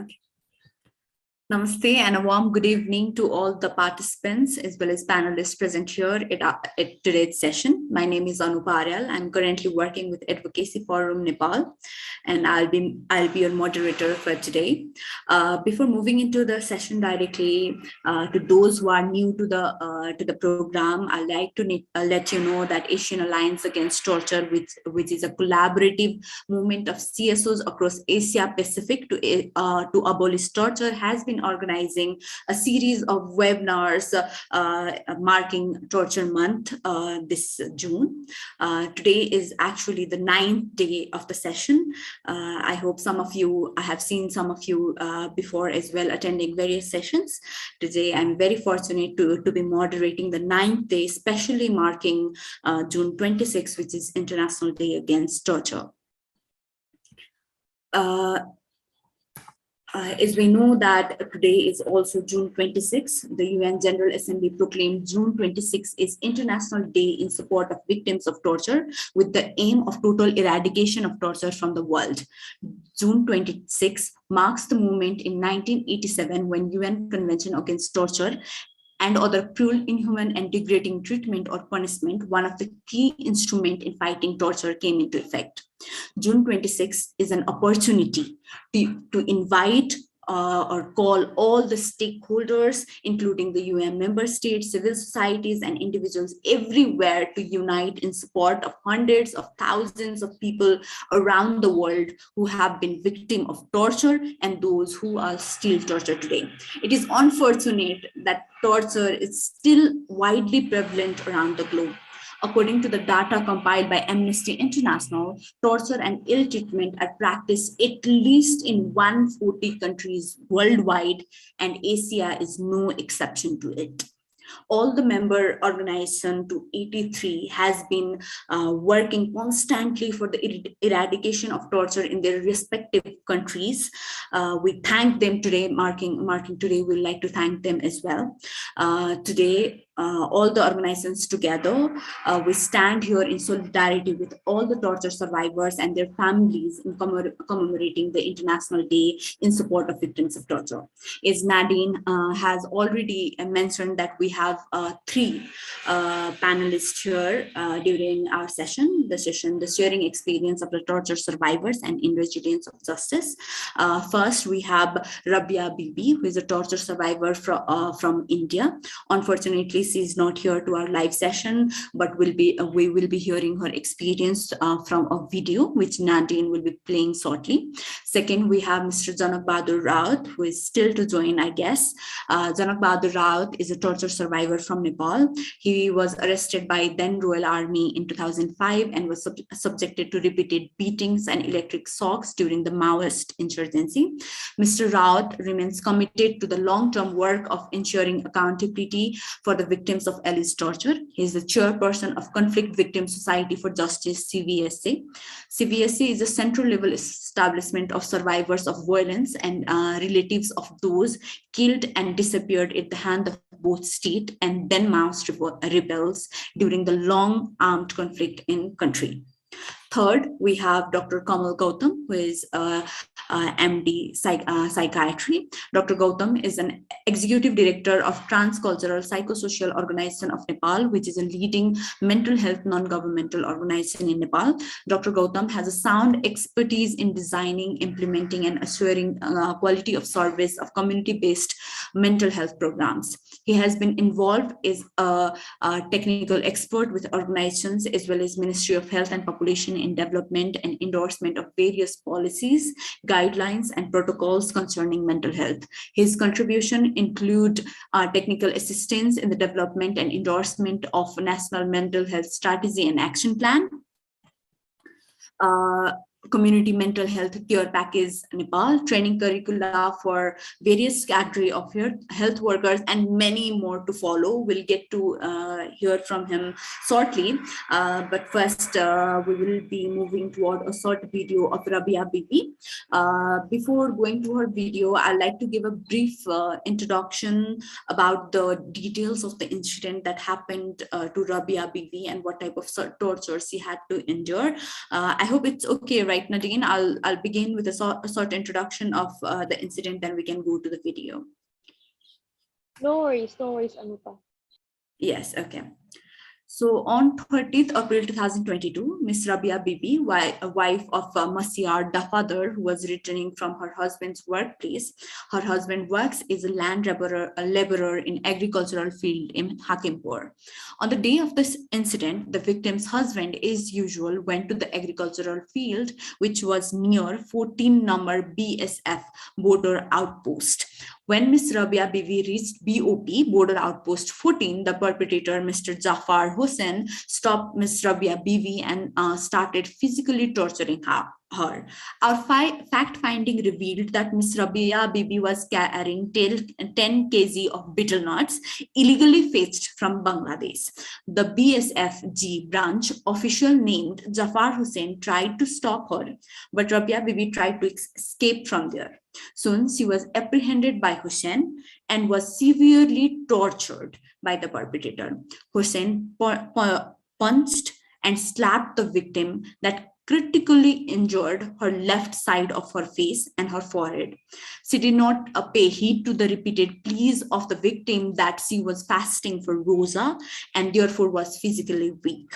Okay. Namaste and a warm good evening to all the participants as well as panelists present here at today's session. My name is Anu Paryal. I'm currently working with Advocacy Forum Nepal, and I'll be your moderator for today. Before moving into the session directly, to those who are new to the program, I'd like to let you know that Asian Alliance Against Torture, which is a collaborative movement of CSOs across Asia Pacific to abolish torture, has been organizing a series of webinars marking Torture Month this June. Today is actually the 9th day of the session. I hope I have seen some of you before as well attending various sessions. Today, I'm very fortunate to be moderating the 9th day, especially marking June 26, which is International Day Against Torture. As we know that today is also June 26, the UN General Assembly proclaimed June 26 is International Day in support of victims of torture with the aim of total eradication of torture from the world. June 26 marks the moment in 1987 when UN Convention Against Torture and other cruel, inhuman, and degrading treatment or punishment, one of the key instruments in fighting torture, came into effect. June 26 is an opportunity to invite or call all the stakeholders, including the UN member states, civil societies, and individuals everywhere to unite in support of hundreds of thousands of people around the world who have been victims of torture and those who are still tortured today. It is unfortunate that torture is still widely prevalent around the globe. According to the data compiled by Amnesty International, torture and ill treatment are practiced at least in 140 countries worldwide, and Asia is no exception to it. All the member organization to A3T has been working constantly for the eradication of torture in their respective countries. We thank them today, marking today, we'd like to thank them as well. Today, all the organizations together, we stand here in solidarity with all the torture survivors and their families in commemorating the International Day in support of victims of torture. As Nadine has already mentioned that we have 3 panelists here during our session, the sharing experience of the torture survivors and in resilience of justice. First, we have Rabia Bibi, who is a torture survivor from India. Unfortunately, she is not here to our live session, but we will be hearing her experience from a video, which Nadine will be playing shortly. Second, we have Mr. Janak Bahadur Raut, who is still to join, I guess. Janak Bahadur Raut is a torture survivor from Nepal. He was arrested by then Royal Army in 2005 and was subjected to repeated beatings and electric shocks during the Maoist insurgency. Mr. Raut remains committed to the long-term work of ensuring accountability for the victims of alleged torture. He is the chairperson of Conflict Victim Society for Justice, CVSA. CVSA is a central level establishment of survivors of violence and relatives of those killed and disappeared at the hand of both state and then Maoist rebels during the long armed conflict in country. Third, we have Dr. Kamal Gautam, who is MD Psychiatry. Dr. Gautam is an Executive Director of Transcultural Psychosocial Organization of Nepal, which is a leading mental health non-governmental organization in Nepal. Dr. Gautam has a sound expertise in designing, implementing, and assuring quality of service of community-based mental health programs. He has been involved as a technical expert with organizations as well as Ministry of Health and Population in development and endorsement of various policies, guidelines, and protocols concerning mental health. His contribution include technical assistance in the development and endorsement of National Mental Health Strategy and Action Plan, Community Mental Health Care Package Nepal, training curricula for various category of health workers, and many more to follow. We'll get to hear from him shortly. But first, we will be moving toward a short video of Rabia Bibi. Before going to her video, I'd like to give a brief introduction about the details of the incident that happened to Rabia Bibi and what type of torture she had to endure. I hope it's okay right like, Nadine, I'll begin with a short introduction of the incident, then we can go to the video. No worries, Anupa. Yes, okay. So on 30th April 2022, Miss Rabia Bibi, wife of Masiar Dafadar, who was returning from her husband's workplace. Her husband works as a land laborer in agricultural field in Hakimpur. On the day of this incident, the victim's husband, as usual, went to the agricultural field, which was near 14 number BSF border outpost. When Ms. Rabia Bibi reached BOP, border outpost 14, the perpetrator, Mr. Jafar Hussain, stopped Ms. Rabia Bibi and started physically torturing her. Our fact finding revealed that Ms. Rabia Bibi was carrying 10 kg of betel nuts illegally fetched from Bangladesh. The BSFG branch official named Jafar Hussain tried to stop her, but Rabia Bibi tried to escape from there. Soon she was apprehended by Hussain and was severely tortured by the perpetrator. Hussain punched and slapped the victim that critically injured her left side of her face and her forehead. She did not pay heed to the repeated pleas of the victim that she was fasting for Rosa and therefore was physically weak.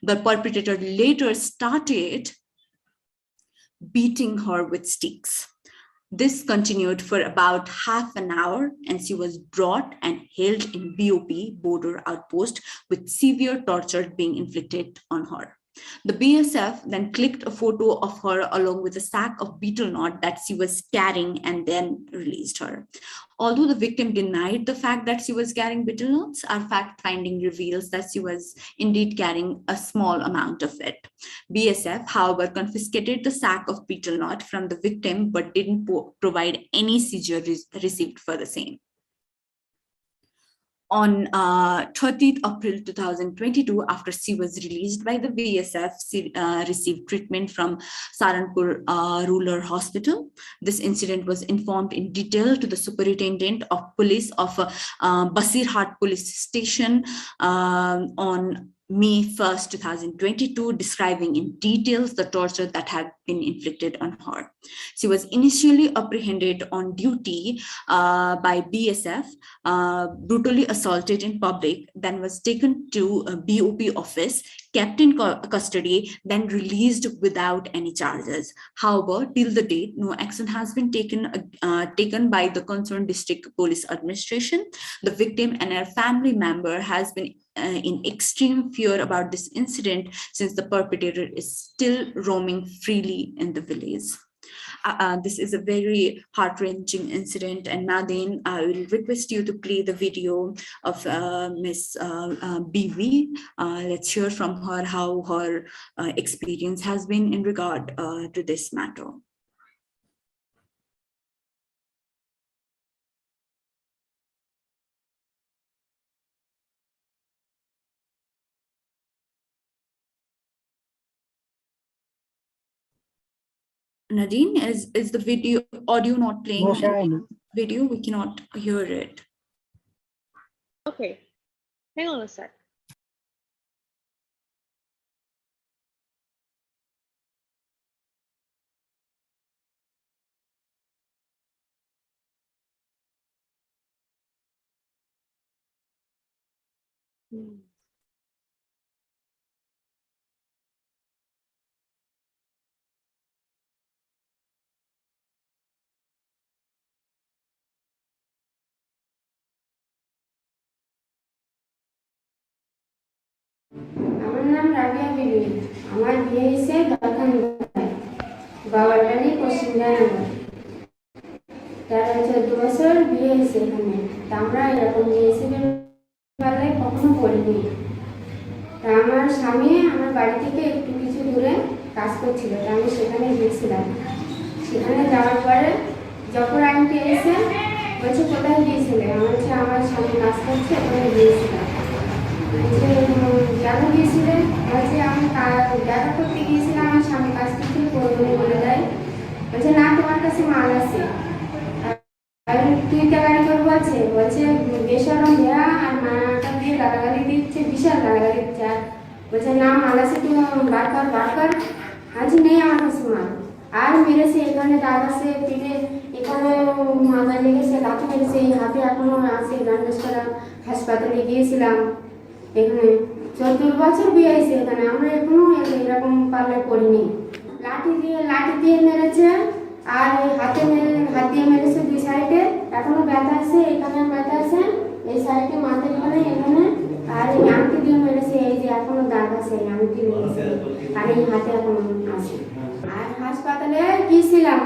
The perpetrator later started beating her with sticks. This continued for about half an hour, and she was brought and held in BOP border outpost with severe torture being inflicted on her. The BSF then clicked a photo of her along with a sack of betel nut that she was carrying and then released her. Although the victim denied the fact that she was carrying betel nuts, our fact finding reveals that she was indeed carrying a small amount of it. BSF, however, confiscated the sack of betel nut from the victim but didn't provide any seizure received for the same. On 30th April 2022, after she was released by the BSF, she received treatment from Saranpur Rural Hospital. This incident was informed in detail to the Superintendent of Police of Basirhat Police Station on May 1st, 2022, describing in details the torture that had been inflicted on her. She was initially apprehended on duty by BSF, brutally assaulted in public, then was taken to a BOP office, kept in custody, then released without any charges. However, till the date, no action has been taken by the concerned district police administration. The victim and her family member has been in extreme fear about this incident since the perpetrator is still roaming freely in the village. This is a very heart-wrenching incident, and Nadine, I will request you to play the video of Miss Bibi. Let's hear from her how her experience has been in regard to this matter. Nadine, is the video audio not playing? Video, we cannot hear it. Okay, hang on a sec. আমার নাম রাবিয়া বিবি। আমার বিয়ে হয়েছে দরখান বাবার বাড়ি পশ্চিম জানাগর। তার 14 বছর বিয়ে হয়েছে এখানে। তা আমরা এরকম বিয়েছিলেন বেলায় কখনো পড়িনি। তা আমার স্বামী আমার বাড়ি থেকে একটু কিছু দূরে কাজ করছিল, তা আমি সেখানে গিয়েছিলাম। সেখানে যাওয়ার পরে যখন আন্টি এসে বলছে কোথায় গিয়েছিলে, আমার হচ্ছে আমার স্বামী কাজ করছে ওখানে গিয়েছিলাম। কেন গিয়েছিলেন বলছে আমি দেখা করতে গিয়েছিলাম, আমার স্বামী কাজ করতে বলে দেয়। বলছে না তোমার কাছে মাল আছে, তুই গাড়ি করে বলছে বেসরম দেয়া আর মাটা দিয়ে গালাগালি দিচ্ছে, বিশাল গালাগালি দিচ্ছে। আর বলছে না মাল আছে তুমি বার কর। আজ নেই আমার কাছে মাল। আর মেরেছে, এখানে দাগ আছে পিঠে, এখানে মাথায় লেগেছে, লাঠি মেরেছে, এই হাতে এখনো আছে ব্যান্ডেজ করা। হাসপাতালে গিয়েছিলাম। এখানে 14 বছর বিয়ে হয়েছে এখানে, আমরা এখনো এরকম পারলে করিনি। লাঠি দিয়ে মেরেছে, আর এই হাত দিয়ে মেরেছে 2 সাইডে, এখনো ব্যথা আছে, এখানে ব্যথা আছে, এই সাইডে মাথার এখানে, আর এই আংটি দিয়ে মেরেছে, এই যে এখনো দাগ আছে, এই আংটি লেগেছে, আর এই হাতে এখনো আছে। আর হাসপাতালে গিয়েছিলাম,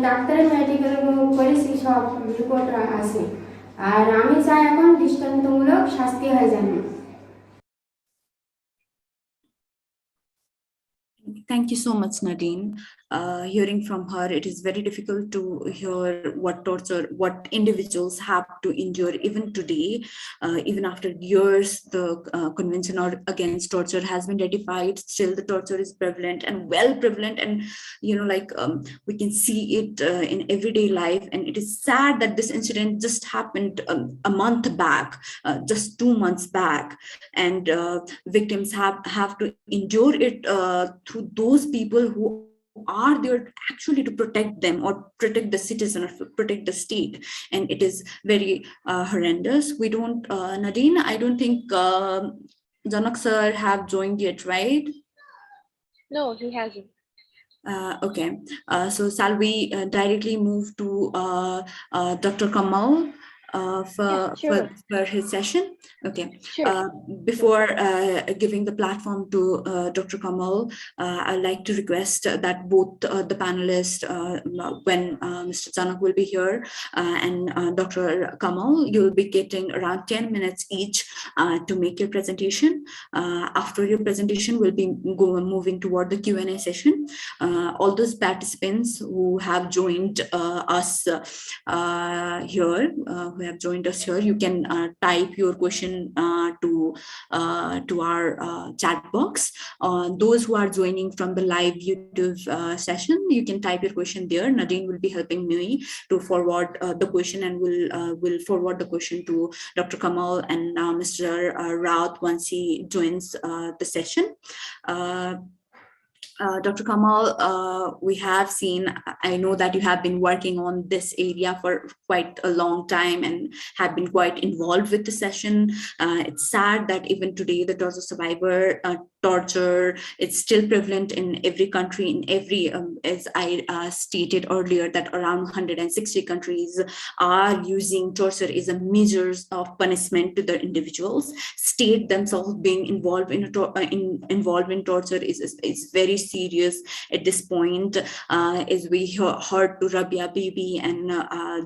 ডাক্তারের মেডিকেল করেছি, সব রিপোর্ট আছে। আর আমি চাই এখন দৃষ্টান্তমূলক শাস্তি হয় যেন। Thank you so much, Nadine. Hearing from her, it is very difficult to hear what torture, what individuals have to endure even today, even after years. The Convention Against Torture has been ratified. Still, the torture is prevalent and well prevalent, and we can see it in everyday life. And it is sad that this incident just happened a month back, just 2 months back, and victims have to endure it through those people who are there actually to protect them or protect the citizen or protect the state. And it is very horrendous. We don't, Nadine, I don't think Janak sir have joined yet, right? No, he hasn't. Okay, so shall we directly move to Dr. Kamal for his session? Okay. Sure. Before giving the platform to Dr. Kamal, I'd like to request that both the panelists, when Mr. Janak will be here, and Dr. Kamal, you'll be getting around 10 minutes each to make your presentation. After your presentation, we'll be moving toward the Q&A session. All those participants who have joined us here, you can type your question to our chat box. Those who are joining from the live YouTube session, you can type your question there. Nadine will be helping me to forward the question, and will forward the question to Dr. Kamal and Mr. Raut once he joins the session. Dr. Kamal, we have seen, I know that you have been working on this area for quite a long time and have been quite involved with the session. It's sad that even today the torture survivor torture is still prevalent in every country, in every, as I stated earlier, that around 160 countries are using torture as a measures of punishment to the individuals. State themselves being involved in torture is very serious at this point. As we heard to Rabia Bibi and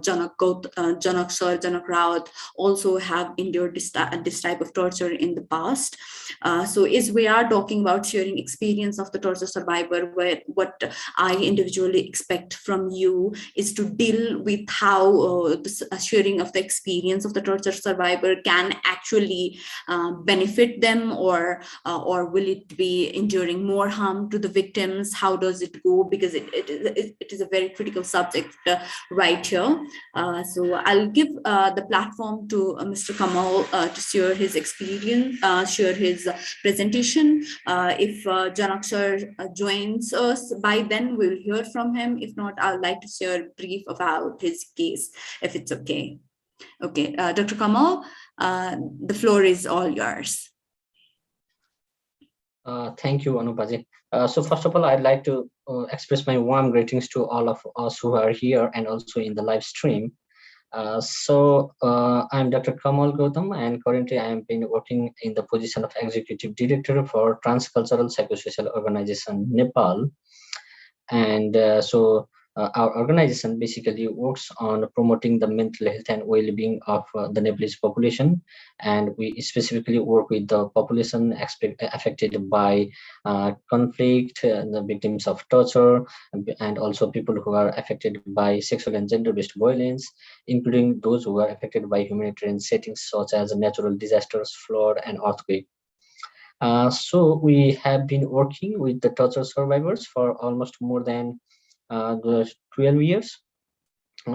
Janak Sir, Janak Raut also have endured this type of torture in the past. So as we are talking about sharing experience of the torture survivor, what I individually expect from you is to deal with how the sharing of the experience of the torture survivor can actually benefit them, or will it be enduring more harm to the victims? How does it go? Because it is a very critical subject right here. So I'll give the platform to Mr. Kamal to share his experience, share his presentation. If Janak sir joins us by then, we'll hear from him. If not, I'd like to share a brief about his case, if it's okay. Okay, Dr. Kamal, the floor is all yours. Thank you, Anupaji. So first of all, I'd like to express my warm greetings to all of us who are here and also in the live stream. I'm Dr. Kamal Gautam, and currently I am been working in the position of Executive Director for Transcultural Psychosocial Organization, Nepal. And our organization basically works on promoting the mental health and well-being of the Nepalese population, and we specifically work with the population affected by conflict, the victims of torture, and also people who are affected by sexual and gender-based violence, including those who are affected by humanitarian settings such as natural disasters, flood, and earthquake. So we have been working with the torture survivors for almost more than 12 years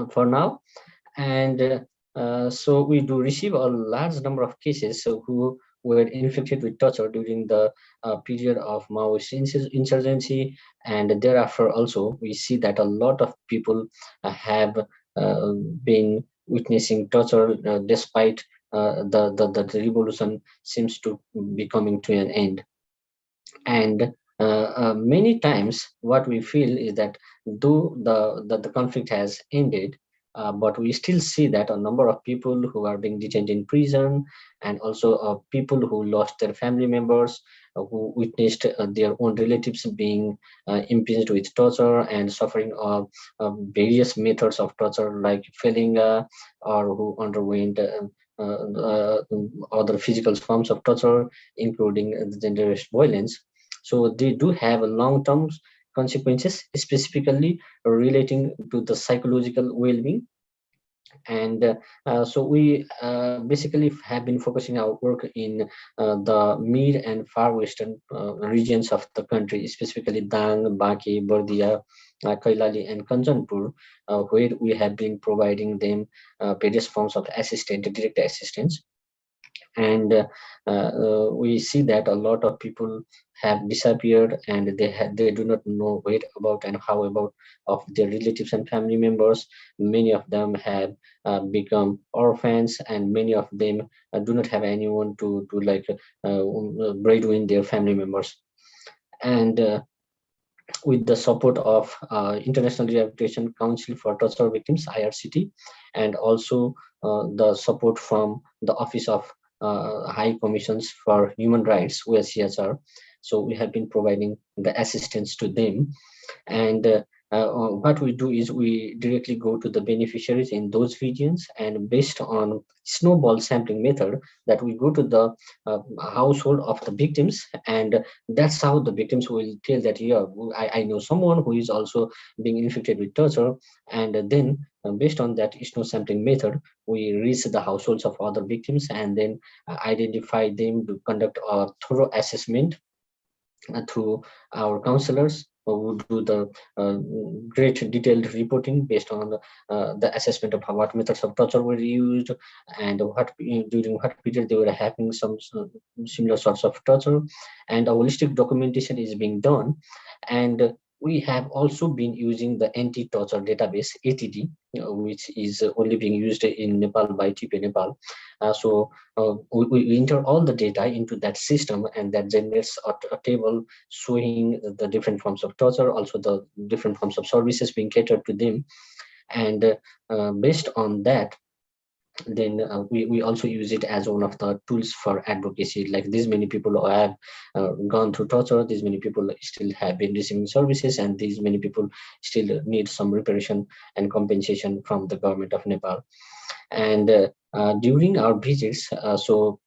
for now, and so we do receive a large number of cases who were inflicted with torture during the period of Maoist insurgency, and thereafter also we see that a lot of people have been witnessing torture despite the revolution seems to be coming to an end. And many times what we feel is that though the conflict has ended, but we still see that a number of people who are being detained in prison, and also people who lost their family members, who witnessed their own relatives being impinged with torture and suffering various methods of torture like felling, or who underwent other physical forms of torture, including the gender-based violence. So they do have a long-term consequences, specifically relating to the psychological well-being. And so we basically have been focusing our work in the mid and far western regions of the country, specifically Dang, Baki, Bardia, Kailali, and Kanchanpur, where we have been providing them various forms of direct assistance. And we see that a lot of people have disappeared, and they do not know where about and how about of their relatives and family members. Many of them have become orphans, and many of them do not have anyone to like breadwin their family members. And with the support of International Rehabilitation Council for Torture Victims, IRCT, and also the support from the Office of High Commissions for Human Rights, OSCHR. So we have been providing the assistance to them. And what we do is we directly go to the beneficiaries in those regions, and based on snowball sampling method, that we go to the household of the victims, and that's how the victims will tell that, yeah, I know someone who is also being infected with torture. And then based on that snow sampling method, we reach the households of other victims, and then identify them, to conduct a thorough assessment through our counselors, who do the great detailed reporting based on the assessment of what methods of torture were used, and during what period they were having some similar sorts of torture, and a holistic documentation is being done. And we have also been using the anti-torture database, ATD, which is only being used in Nepal by TP Nepal. We enter all the data into that system, and that generates a table showing the different forms of torture, also the different forms of services being catered to them. And based on that, then we also use it as one of the tools for advocacy. Like, these many people who have gone through torture, these many people still have been receiving services, and these many people still need some reparation and compensation from the government of Nepal. And during our visits, so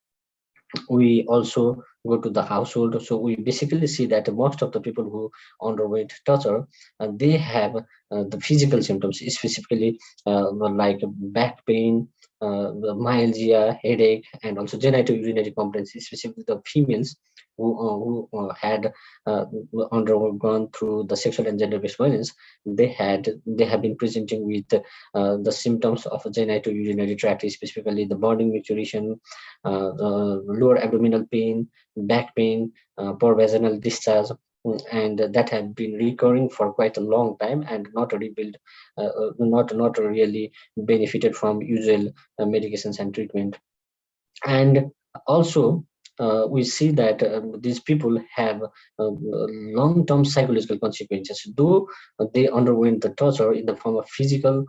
we also go to the household. So we basically see that most of the people who underwent torture, they have the physical symptoms, specifically like back pain, myalgia, headache, and also genitourinary complaints, specifically the females who had undergone through the sexual and gender-based violence. They have been presenting with the symptoms of genitourinary tract, specifically the burning maturation, lower abdominal pain, back pain, poor vaginal discharge, and that had been recurring for quite a long time, and not rebuilt, not really benefited from usual medications and treatment. And also we see that these people have long-term psychological consequences, though they underwent the torture in the form of physical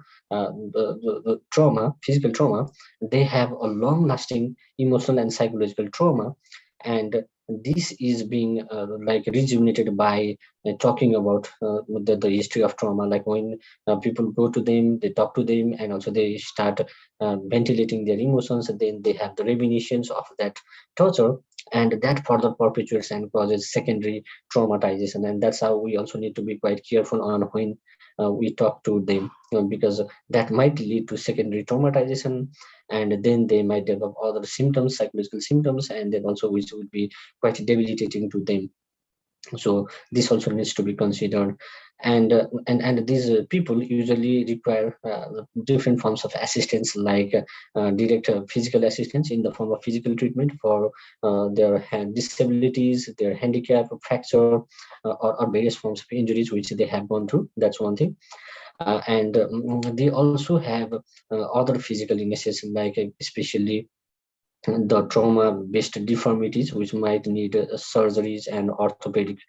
physical trauma. They have a long-lasting emotional and psychological trauma, and this is being like rejuvenated by talking about the history of trauma. Like, when people go to them, they talk to them, and also they start ventilating their emotions, and then they have the reminiscence of that torture, and that further perpetuates and causes secondary traumatization. And that's how we also need to be quite careful on when we talk to them, because that might lead to secondary traumatization, and then they might develop other symptoms, psychological symptoms, and then also which would be quite debilitating to them. So this also needs to be considered. And these people usually require different forms of assistance, like direct physical assistance in the form of physical treatment for their disabilities, their handicap, fracture, or various forms of injuries which they have gone through. That's one thing. And they also have other physical illnesses, like especially the trauma-based deformities, which might need surgeries and orthopedic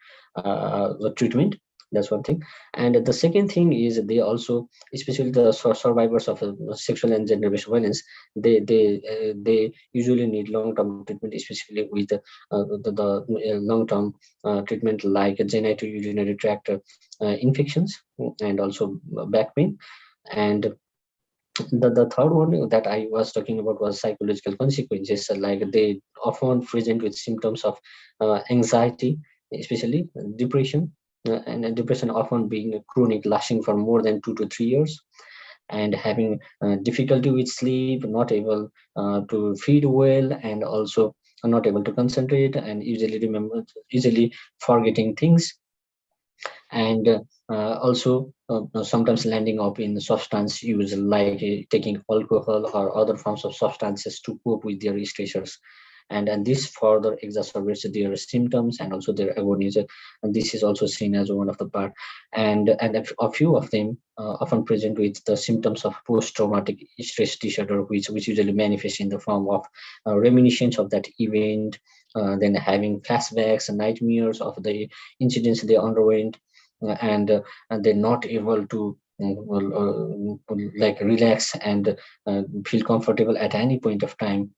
treatment. That's one thing. And the second thing is they also, especially the survivors of sexual and gender-based violence, they usually need long-term treatment, especially with the long-term treatment like genitourinary tract infections and also back pain. And the third one that I was talking about was psychological consequences. Like they often present with symptoms of anxiety, especially depression, and depression often being chronic, lasting for more than 2 to 3 years, and having difficulty with sleep, not able to feed well, and also not able to concentrate, and easily forgetting things, and also sometimes landing up in substance use, like taking alcohol or other forms of substances to cope with their stressors. And this further exacerbates their symptoms and also their agonies. And this is also seen as one of the part. And a few of them often present with the symptoms of post-traumatic stress disorder, which usually manifests in the form of reminiscence of that event, then having flashbacks and nightmares of the incidents they underwent, and they're not able to like relax and feel comfortable at any point of time.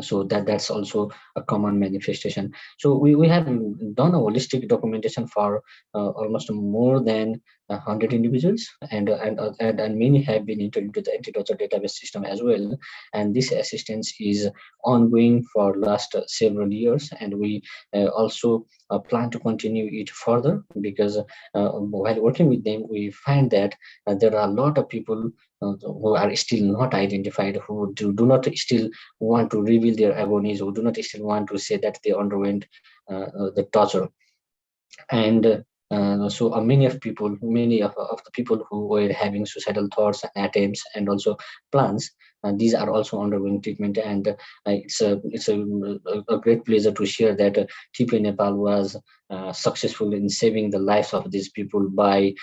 So that's also a common manifestation. So we have done a holistic documentation for almost more than 100 individuals, and many have been entered into the anti-torture database system as well. And this assistance is ongoing for last several years, and we also plan to continue it further, because while working with them, we find that there are a lot of people who are still not identified, who do not still want to reveal their agonies, who do not still want to say that they underwent the torture. And so many of the people who were having suicidal thoughts and attempts and also plans, these are also undergoing treatment. And it's a great pleasure to share that TP Nepal was successful in saving the lives of these people by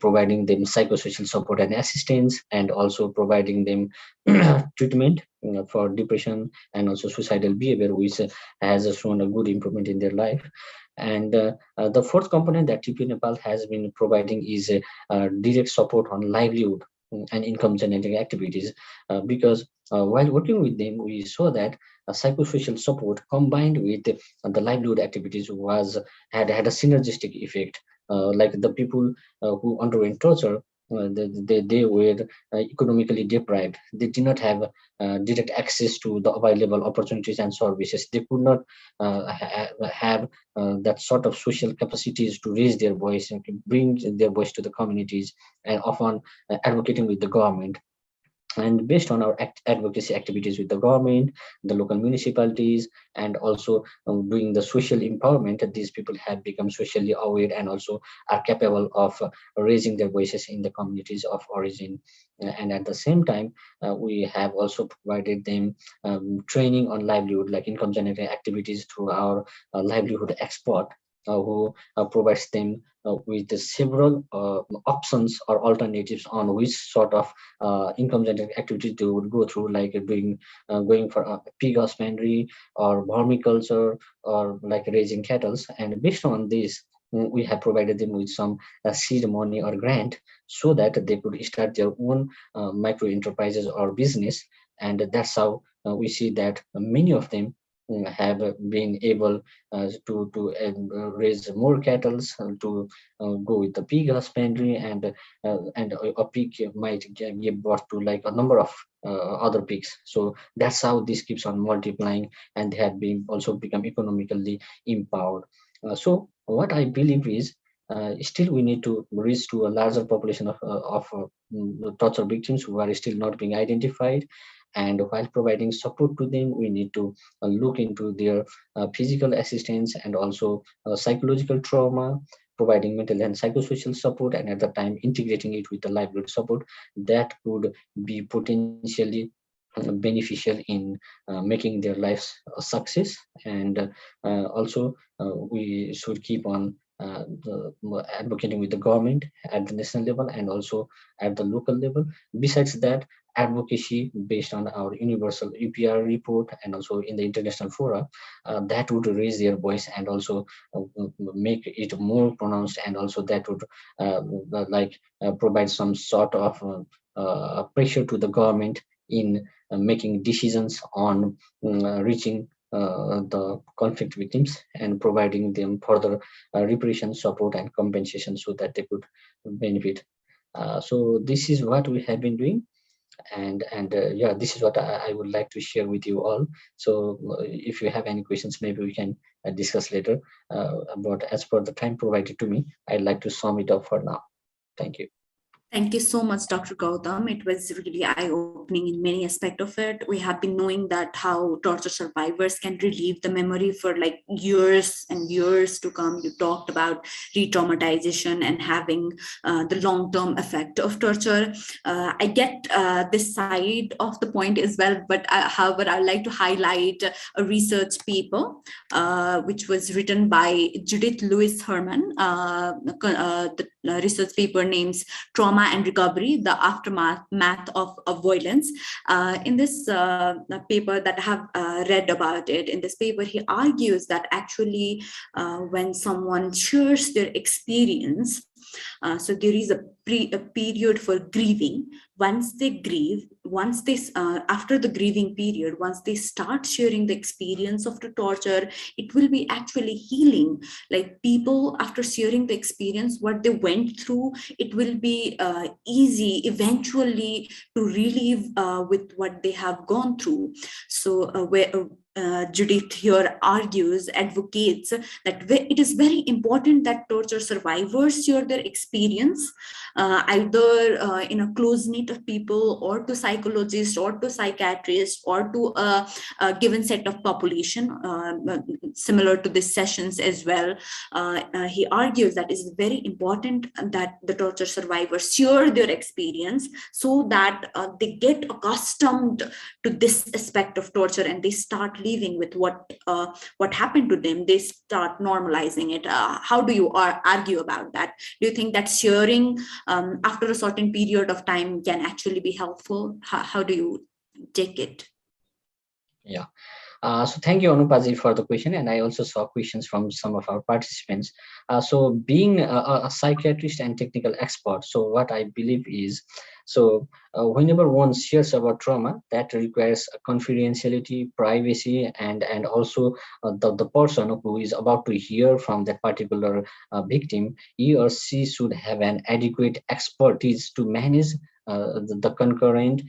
providing them psychosocial support and assistance, and also providing them treatment for depression and also suicidal behavior, which has shown a good improvement in their life. And the fourth component that TP Nepal has been providing is direct support on livelihood and income generating activities, because while working with them, we saw that psychosocial support combined with the livelihood activities had a synergistic effect. Like the people who underwent torture, they were economically deprived. They did not have direct access to the available opportunities and services. They could not have that sort of social capacities to raise their voice and to bring their voice to the communities, and often advocating with the government. And based on our advocacy activities with the government, the local municipalities, and also doing the social empowerment, these people have become socially aware and also are capable of raising their voices in the communities of origin. And at the same time, we have also provided them training on livelihood, like income generating activities, through our livelihood expert, who provides them with several options or alternatives on which sort of income generating activities they would go through, like going for pig husbandry or vermiculture, or like raising cattle. And based on this, we have provided them with some seed money or grant, so that they could start their own micro enterprises or business. And that's how we see that many of them have been able to raise more cattle, to go with the pig husbandry, and a pig might give birth to like a number of other pigs. So that's how this keeps on multiplying, and they have been also become economically empowered. So what I believe is, still we need to reach to a larger population of torture victims who are still not being identified. And while providing support to them, we need to look into their physical assistance and also psychological trauma, providing mental and psychosocial support, and at the time integrating it with the livelihood support that could be potentially beneficial in making their lives a success. And also we should keep on advocating with the government at the national level and also at the local level. Besides that, advocacy based on our universal UPR report and also in the international fora, that would raise their voice and also make it more pronounced, and also that would provide some sort of pressure to the government in making decisions on reaching the conflict victims and providing them further reparation support and compensation so that they could benefit. So this is what we have been doing, and yeah, this is what I would like to share with you all. So if you have any questions, maybe we can discuss later, but as per the time provided to me, I'd like to sum it up for now. Thank you. Thank you so much, Dr. Gautam. It was really eye-opening in many aspects of it. We have been knowing that how torture survivors can relieve the memory for like years and years to come. You talked about re-traumatization and having the long-term effect of torture. I get this side of the point as well, but however, I'd like to highlight a research paper which was written by Judith Lewis Herman. The research paper names Trauma and Recovery, the Aftermath of Violence. In this paper that I have read about it, in this paper, he argues that actually when someone shares their experience, so there is a period for grieving. Once they grieve, after the grieving period, once they start sharing the experience of the torture, it will be actually healing. Like people, after sharing the experience, what they went through, it will be easy eventually to relive with what they have gone through. So Judith here advocates that it is very important that torture survivors share their experience, either in a close knit of people, or to psychologists, or to psychiatrists, or to a given set of population, similar to these sessions as well. He argues that it is very important that the torture survivors share their experience so that they get accustomed to this aspect of torture and they start living with what happened to them. They start normalizing it. How do you argue about that? Do you think that sharing after a certain period of time can actually be helpful? How do you take it? Yeah. So thank you, Anupaji, for the question. And I also saw questions from some of our participants. So being a psychiatrist and technical expert, so what I believe is, so whenever one shares about trauma, that requires confidentiality, privacy, and also the person who is about to hear from that particular victim, he or she should have an adequate expertise to manage the concurrent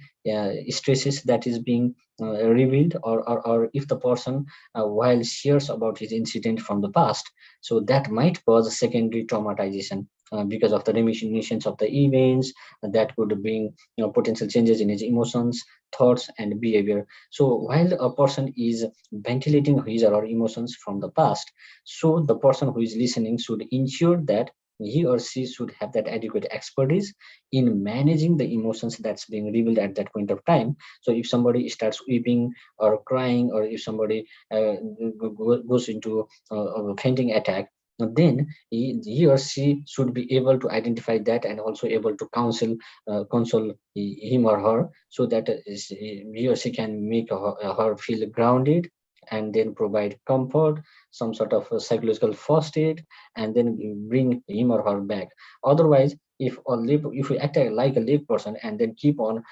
stresses that is being revealed, or if the person while shares about his incident from the past, so that might cause a secondary traumatization because of the reminiscence of the events that could bring potential changes in his emotions, thoughts, and behavior. So while a person is ventilating his or her emotions from the past, so the person who is listening should ensure that he or she should have that adequate expertise in managing the emotions that's being revealed at that point of time. So if somebody starts weeping or crying, or if somebody goes into a fainting attack, then he or she should be able to identify that and also able to console him or her, so that he or she can make her feel grounded, and then provide comfort, some sort of psychological first aid, and then bring him or her back. Otherwise, if we act like a lay person and then keep on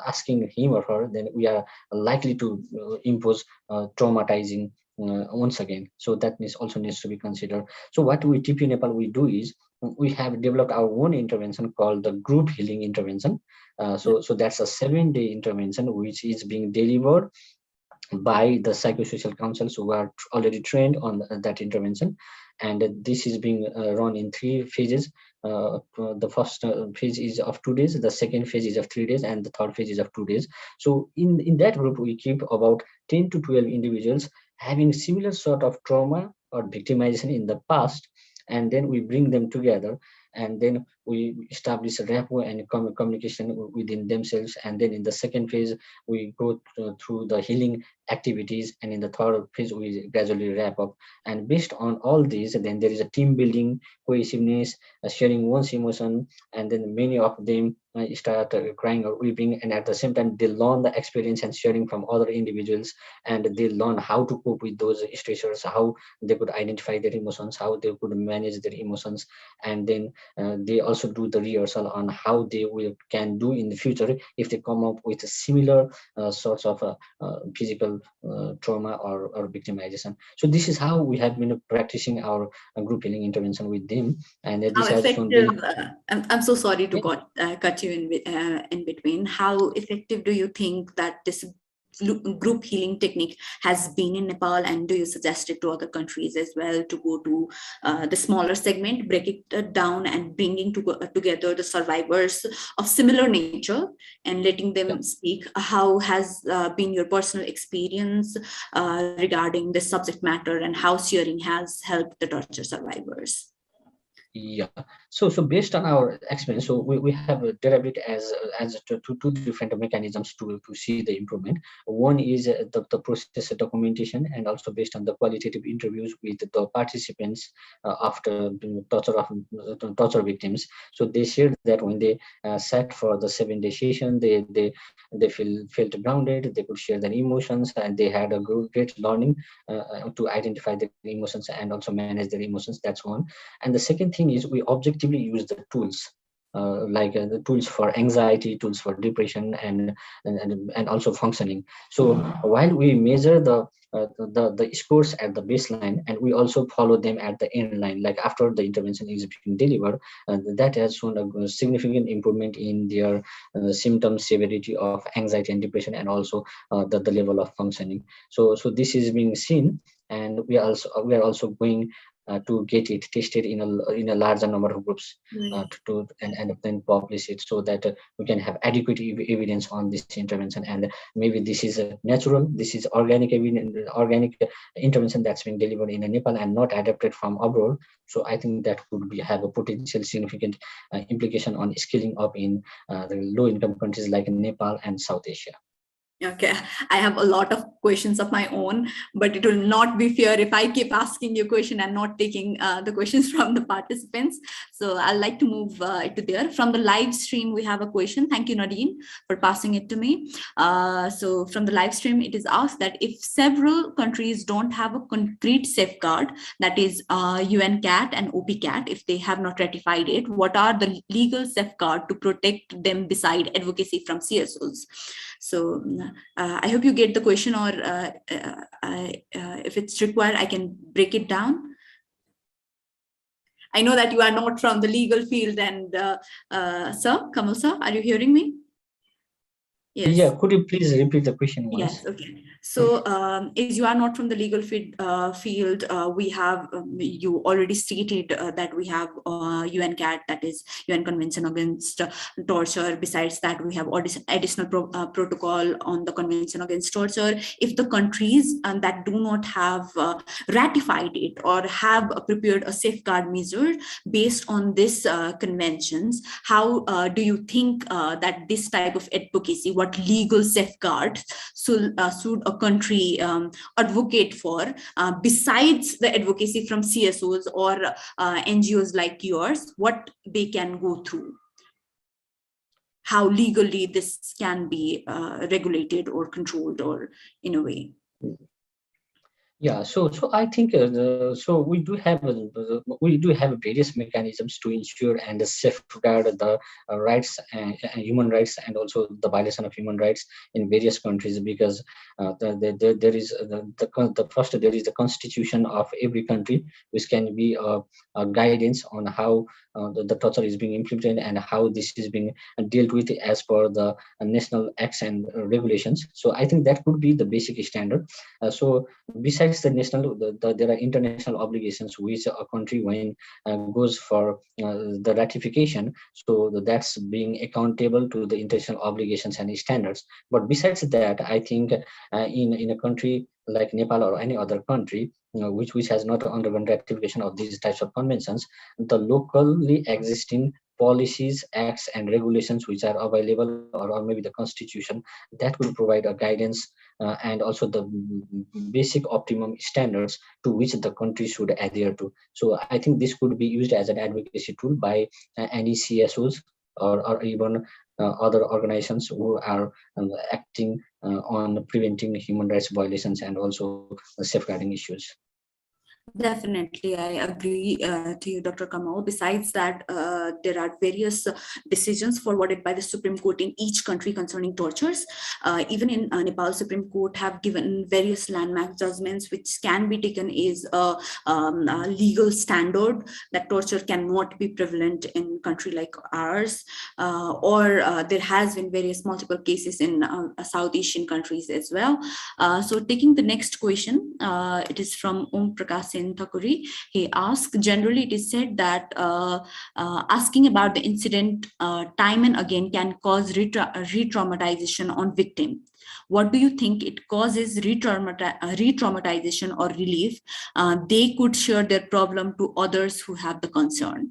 asking him or her, then we are likely to impose traumatizing once again. So that also needs to be considered. So what we TP Nepal we do is, we have developed our own intervention called the group healing intervention. So that's a 7-day intervention which is being delivered by the psychosocial councils who are already trained on that intervention. And this is being run in 3 phases. the first phase is of 2 days, the second phase is of 3 days, and the third phase is of 2 days. So in that group, we keep about 10 to 12 individuals having similar sort of trauma or victimization in the past, and then we bring them together, and then we establish a rapport and communication within themselves. And then in the second phase, we go through the healing activities, and in the third phase, we gradually wrap up. And based on all these, then there is a team building, cohesiveness, sharing one's emotion, and then many of them start crying or weeping, and at the same time they learn the experience and sharing from other individuals, and they learn how to cope with those stressors, how they could identify their emotions, how they could manage their emotions. And then they also do the rehearsal on how they can do in the future if they come up with a similar sorts of physical trauma or victimization. So this is how we have been practicing our group healing intervention with them, and How this has shown effective, I'm so sorry to cut you in between. How effective do you think that this group healing technique has been in Nepal, and do you suggest it to other countries as well, to go to the smaller segment, break it down, and bringing together the survivors of similar nature and letting them speak? How has been your personal experience regarding this subject matter, and how sharing has helped the torture survivors? Yeah, so based on our experience, so we have derived it as two different mechanisms to see the improvement. One is the process documentation, and also based on the qualitative interviews with the participants after torture victims. So they shared that when they sat for the 7-day session, they felt grounded, they could share their emotions, and they had a great learning to identify their emotions and also manage their emotions. That's one. And the second thing is we objectively use the tools, like the tools for anxiety, tools for depression, and also functioning. So while we measure the scores at the baseline, and we also follow them at the end line, like after the intervention is being delivered, that has shown a significant improvement in their symptom severity of anxiety and depression, and also the level of functioning. So this is being seen, and we are also going to get it tested in a larger number of groups, and then publish it, so that we can have adequate evidence on this intervention. And maybe this is a natural, this is organic intervention that's been delivered in Nepal and not adapted from abroad. So I think that could have a potential significant implication on scaling up in the low-income countries like Nepal and South Asia. Okay, I have a lot of questions of my own, but it will not be fair if I keep asking you a question and not taking the questions from the participants. So I'd like to move to there. From the live stream, we have a question. Thank you, Nadine, for passing it to me. So from the live stream, it is asked that if several countries don't have a concrete safeguard, that is UNCAT and OPCAT, if they have not ratified it, what are the legal safeguard to protect them beside advocacy from CSOs? So I hope you get the question, or if it's required, I can break it down. I know that you are not from the legal field, and sir, Kamal sir, are you hearing me? Yes. Yeah, could you please repeat the question once? Yes, okay. So as you are not from the legal field, we have, you already stated that we have UNCAT, that is UN Convention Against Torture. Besides that, we have additional protocol on the Convention Against Torture. If the countries that do not have ratified it or have prepared a safeguard measure based on this conventions, how do you think that this type of advocacy, what legal safeguards should a country advocate for, besides the advocacy from CSOs or NGOs like yours, what they can go through? How legally this can be regulated or controlled, or in a way? Yeah, so I think so we do have various mechanisms to ensure and safeguard the rights and human rights, and also the violation of human rights in various countries, because there is the constitution of every country, which can be a guidance on how the torture is being implemented and how this is being dealt with as per the national acts and regulations. So I think that could be the basic standard. So besides besides the national, there are international obligations which a country when goes for the ratification, so that's being accountable to the international obligations and standards. But besides that, I think in a country like Nepal or any other country which has not undergone ratification of these types of conventions, the locally existing policies, acts, and regulations which are available, or maybe the constitution, that will provide a guidance and also the basic optimum standards to which the country should adhere to. So I think this could be used as an advocacy tool by any CSOs or even other organizations who are acting on preventing human rights violations and also safeguarding issues. Definitely, I agree to you, Dr. Kamal. Besides that, there are various decisions forwarded by the Supreme Court in each country concerning tortures. Even in Nepal, Supreme Court have given various landmark judgments which can be taken as a legal standard that torture cannot be prevalent in a country like ours. Or there has been various multiple cases in South Asian countries as well. So taking the next question, it is from Prakash Thakuri. He asked, generally it is said that asking about the incident time and again can cause re-traumatization on victim. What do you think it causes re-traumatization or relief? They could share their problem to others who have the concern.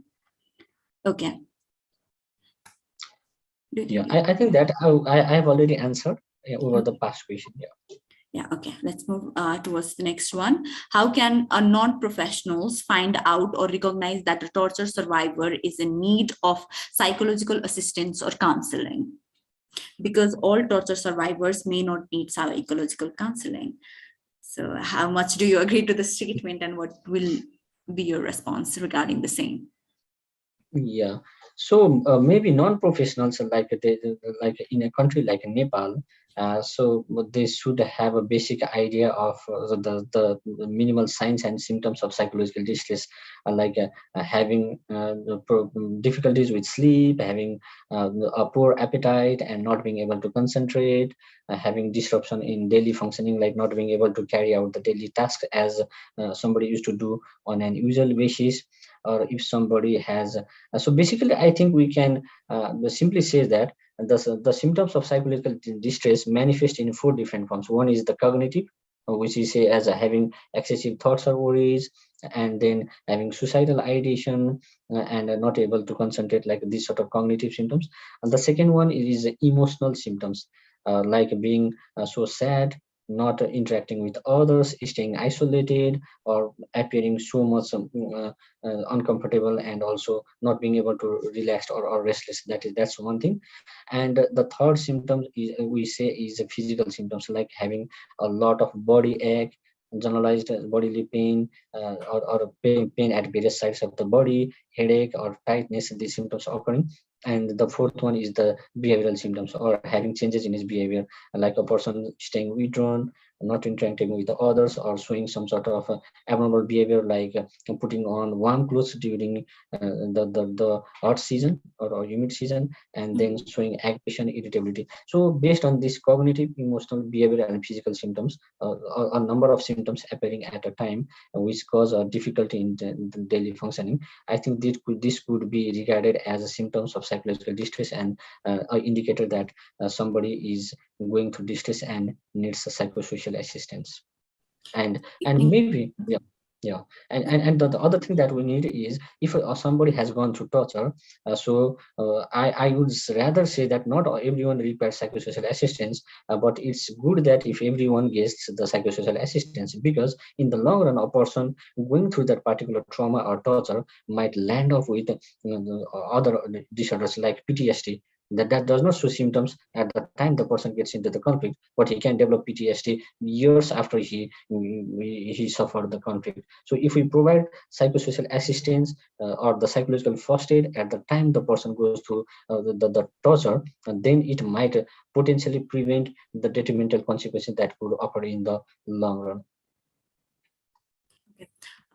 Okay. Yeah, I think that I have already answered over the past question. Yeah. Yeah, okay, let's move towards the next one. How can non-professionals find out or recognize that a torture survivor is in need of psychological assistance or counseling? Because all torture survivors may not need psychological counseling. So how much do you agree to the statement, and what will be your response regarding the same? Yeah, so maybe non-professionals like like in a country like Nepal, so they should have a basic idea of the minimal signs and symptoms of psychological distress, like having difficulties with sleep, having a poor appetite and not being able to concentrate, having disruption in daily functioning, like not being able to carry out the daily tasks as somebody used to do on an usual basis. Or if somebody has so basically, I think we can simply say that the symptoms of psychological distress manifest in 4 different forms. One is the cognitive, which is say as having excessive thoughts or worries, and then having suicidal ideation and not able to concentrate, like these sort of cognitive symptoms. And the second one is emotional symptoms, like being so sad, not interacting with others, staying isolated, or appearing so much uncomfortable, and also not being able to relax or restless. That's one thing. And the third symptom is we say is physical symptoms, like having a lot of body ache, generalized bodily pain, or pain at various sides of the body, headache or tightness, these symptoms occurring. And the fourth one is the behavioral symptoms, or having changes in his behavior, like a person staying withdrawn, not interacting with others, or showing some sort of abnormal behavior, like putting on warm clothes during the hot season or humid season, and then showing aggression, irritability. So based on this cognitive, emotional, behavioral, and physical symptoms, a number of symptoms appearing at a time, which cause a difficulty in the daily functioning, I think this could be regarded as a symptoms of psychological distress, and an indicator that somebody is going through distress and needs a psychosocial assistance. And maybe the other thing that we need is, if somebody has gone through torture, I would rather say that not everyone requires psychosocial assistance, but it's good that if everyone gets the psychosocial assistance, because in the long run, a person going through that particular trauma or torture might land off with other disorders like PTSD, that does not show symptoms at the time the person gets into the conflict, but he can develop PTSD years after he suffered the conflict. So if we provide psychosocial assistance or the psychological first aid at the time the person goes through the torture, then it might potentially prevent the detrimental consequences that could occur in the long run. Okay.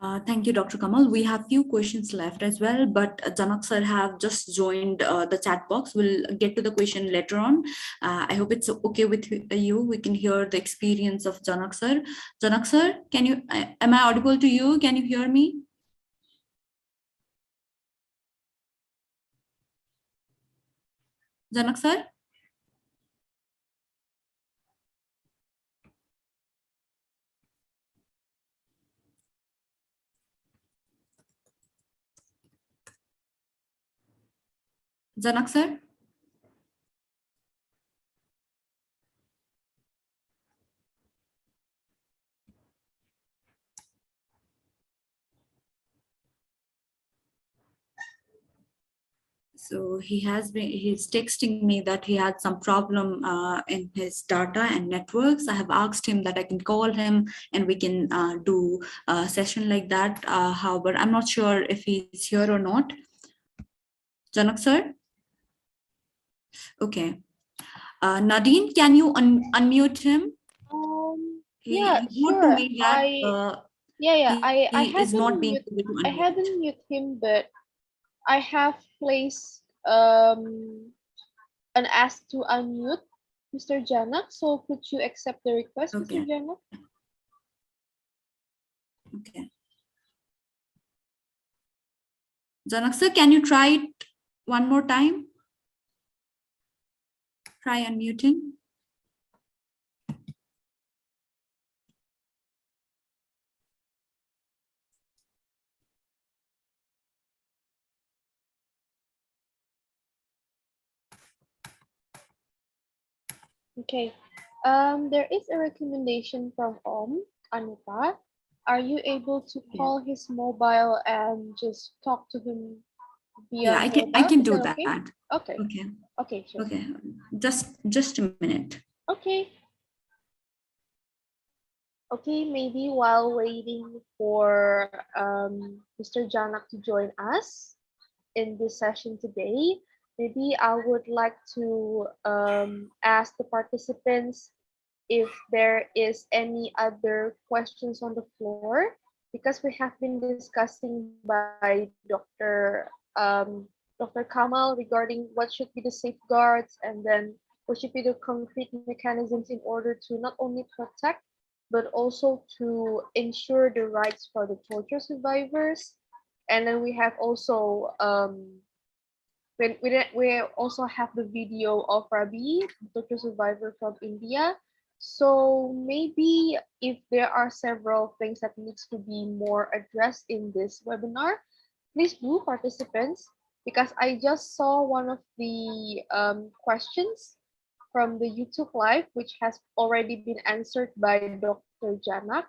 Thank you, Dr. Kamal. We have few questions left as well, but Janak sir have just joined the chat box. We'll get to the question later on. I hope it's okay with you. We can hear the experience of Janak sir. Janak sir, can you? Am I audible to you? Can you hear me? Janak sir? Janak sir? So he's texting me that he had some problem in his data and networks. I have asked him that I can call him and we can do a session like that. However, I'm not sure if he's here or not. Janak sir? Okay. Nadine, can you unmute him? Yeah, He wrote sure. to me that I he is not haven't being mute. able to I unmute. haven't mute him, but I have placed an ask to unmute Mr. Janak. So could you accept the request, Okay. Mr. Janak? Okay. Janak sir, can you try it one more time? Try unmuting. Okay. There is a recommendation from Anupa. Are you able to call his mobile and just talk to him via Yeah, mobile? I can Is do that okay? that. Okay. Okay. Okay, sure. Okay. Just a minute. Okay. Okay, maybe while waiting for Mr. Janak to join us in this session today, maybe I would like to ask the participants if there is any other questions on the floor, because we have been discussing by Dr. Kamal regarding what should be the safeguards and then what should be the concrete mechanisms in order to not only protect but also to ensure the rights for the torture survivors. And then we have also we also have the video of Rabi, torture survivor from India. So maybe if there are several things that needs to be more addressed in this webinar, please do, participants, because I just saw one of the questions from the YouTube live, which has already been answered by Dr. Janak.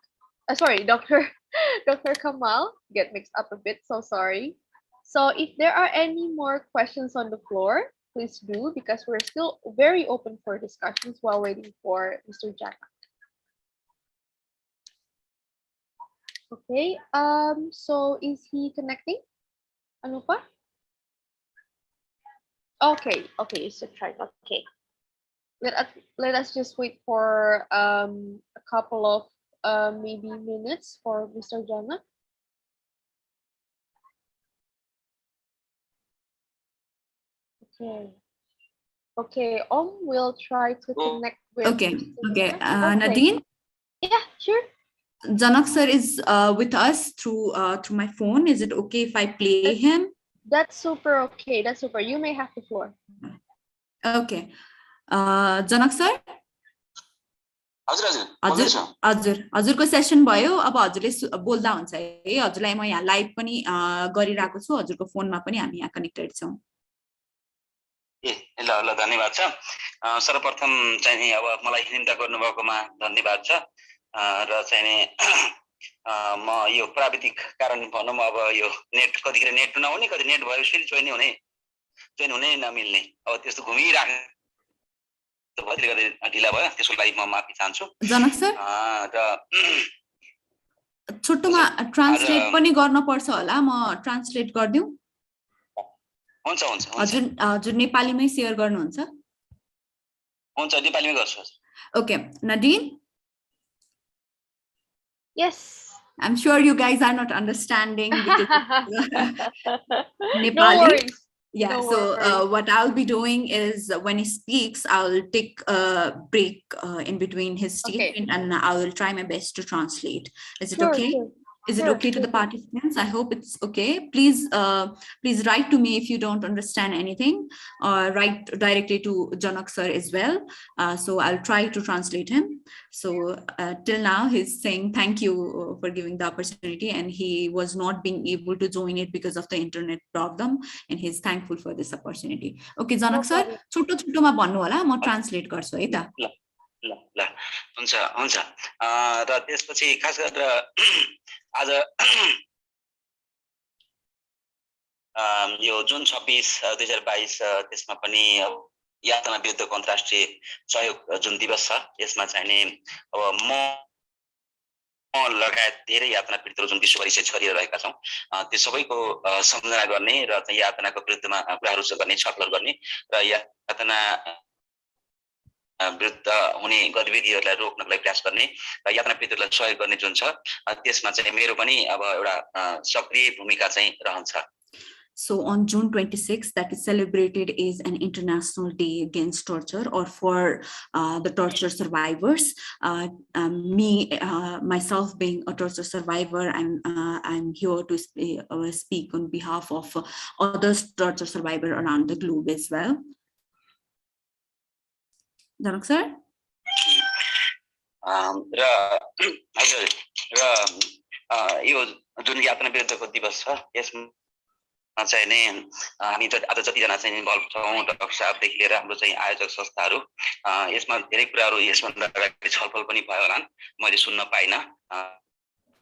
Sorry, Dr. Dr. Kamal. Get mixed up a bit, so sorry. So if there are any more questions on the floor, please do, because we're still very open for discussions while waiting for Mr. Janak. Okay, so is he connecting? Anupa? Okay, it's a try. Okay. Let us just wait for a couple of maybe minutes for Mr. Janak. Okay, will try to connect with Okay. Mr. Okay. Janak. Nadine? Yeah, sure. Janak sir is with us through my phone. Is it okay if I play him? That's super okay. That's super. You may have the floor. Okay. Janak sir? हजुरको session भयो अब हजुरले बोल्दा हुन्छ है हजुरलाई म यहाँ लाइभ पनि गरिरहेको छु हजुरको फोनमा पनि हामी यहाँ कनेक्टेड छौं ए ल ल धन्यवाद छ सर्वप्रथम चाहिँ नि अब मलाई निम्ता गर्नुभएकोमा धन्यवाद छ र चाहिँ नि म यो प्राविधिक कारण भनौं अब यो नेट कतिखेर नेट नहुने कति नेट भयो फेरि जोइन हुने नमिल्ने अब त्यस्तो घुमिराख्ने त्यसले गर्दा ढिला भयो त्यसको लागि म माफी चाहन्छु जनक सर र छोटोमा ट्रान्सलेट पनि गर्न पर्छ होला म ट्रान्सलेट गर्दिउ हुन्छ हजुर नेपालीमै शेयर गर्नुहुन्छ हुन्छ नेपालीमै गर्छु okay Nadeen Yes, I'm sure you guys are not understanding because No Nepali. worries. Yeah, No so worries. what I'll be doing is when he speaks, I'll take a break in between his statement and I will try my best to translate. Is it okay? Is it okay to the participants? I hope it's okay. Please, please write to me if you don't understand anything, or write directly to Janak sir as well. So I'll try to translate him. So till now, he's saying thank you for giving the opportunity, and he was not being able to join it because of the internet problem, and he's thankful for this opportunity. Okay, Janak sir, छोटो छोटोमा भन्नु होला, म translate गर्छु है त. ल ल हुन्छ हुन्छ र त्यसपछि खास गरेर आज यो जुन 26 2022 त्यसमा पनि यातना विरुद्धको अन्तर्राष्ट्रिय सहयोग जुन दिवस छ यसमा चाहिँ नि अब म लगायत धेरै यातना पीडितहरू जुन विश्वभरि सेच गरिरहेका छौँ त्यो सबैको सम्झना गर्ने र चाहिँ यातनाको विरुद्धमा कुराहरू गर्ने छलफल गर्ने र यातना विरुद्ध हुने गतिविधिहरूलाई रोक्नको लागि प्रयास गर्ने र यातना पीडितहरूलाई सहयोग गर्ने जुन छ त्यसमा चाहिँ मेरो पनि अब एउटा सक्रिय भूमिका चाहिँ रहन्छ. So on June 26th, that is celebrated as an International Day Against Torture, or for the torture survivors. Myself being a torture survivor, I'm here to speak on behalf of other torture survivors around the globe as well. Janak sir? यो जुन यातना विरुद्धको दिवस छ यसमा चाहिँ नि हामी आज जतिजना चाहिँ इन्भल्भ छौँ डाक्टर साहबदेखि लिएर हाम्रो चाहिँ आयोजक संस्थाहरू यसमा धेरै कुराहरू यसभन्दा अगाडि छलफल पनि भयो होला मैले सुन्न पाइनँ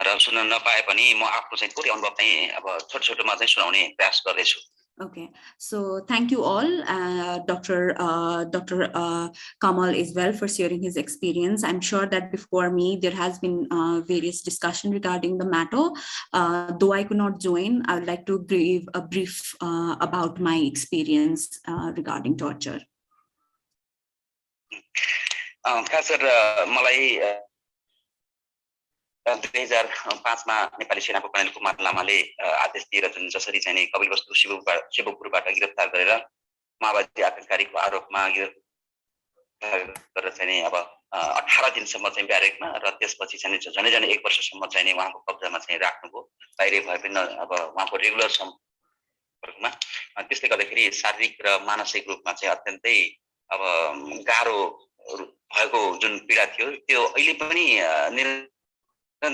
र सुन्न नपाए पनि म आफ्नो चाहिँ थोरै अनुभव चाहिँ अब छोटो छोटोमा चाहिँ सुनाउने प्रयास गर्दैछु. Okay, so thank you all, Dr. Kamal as well for sharing his experience. I'm sure that before me there has been various discussion regarding the matter. Though I could not join, I would like to give a brief about my experience regarding torture. खास गरेर मलाई 2005 मा नेपाली सेनाको कर्णेल कुमार लामाले आदेश दिएर जुन जसरी चाहिँ कपिलवस्तु शिवपुरबाट गिरफ्तार गरेर माओवादी आतंककारीको आरोपमा गिरफ्तार गरेर चाहिँ अब 18 दिनसम्म चाहिँ ब्यारेकमा र त्यसपछि चाहिँ झनै 1 वर्षसम्म चाहिँ उहाँको कब्जामा चाहिँ राख्नुभयो. बाहिर भए पनि अब उहाँको रेगुलर सम्पर्कमा त्यसले गर्दाखेरि शारीरिक र मानसिक रूपमा चाहिँ अत्यन्तै अब गाह्रो भएको जुन पीडा थियो त्यो अहिले पनि In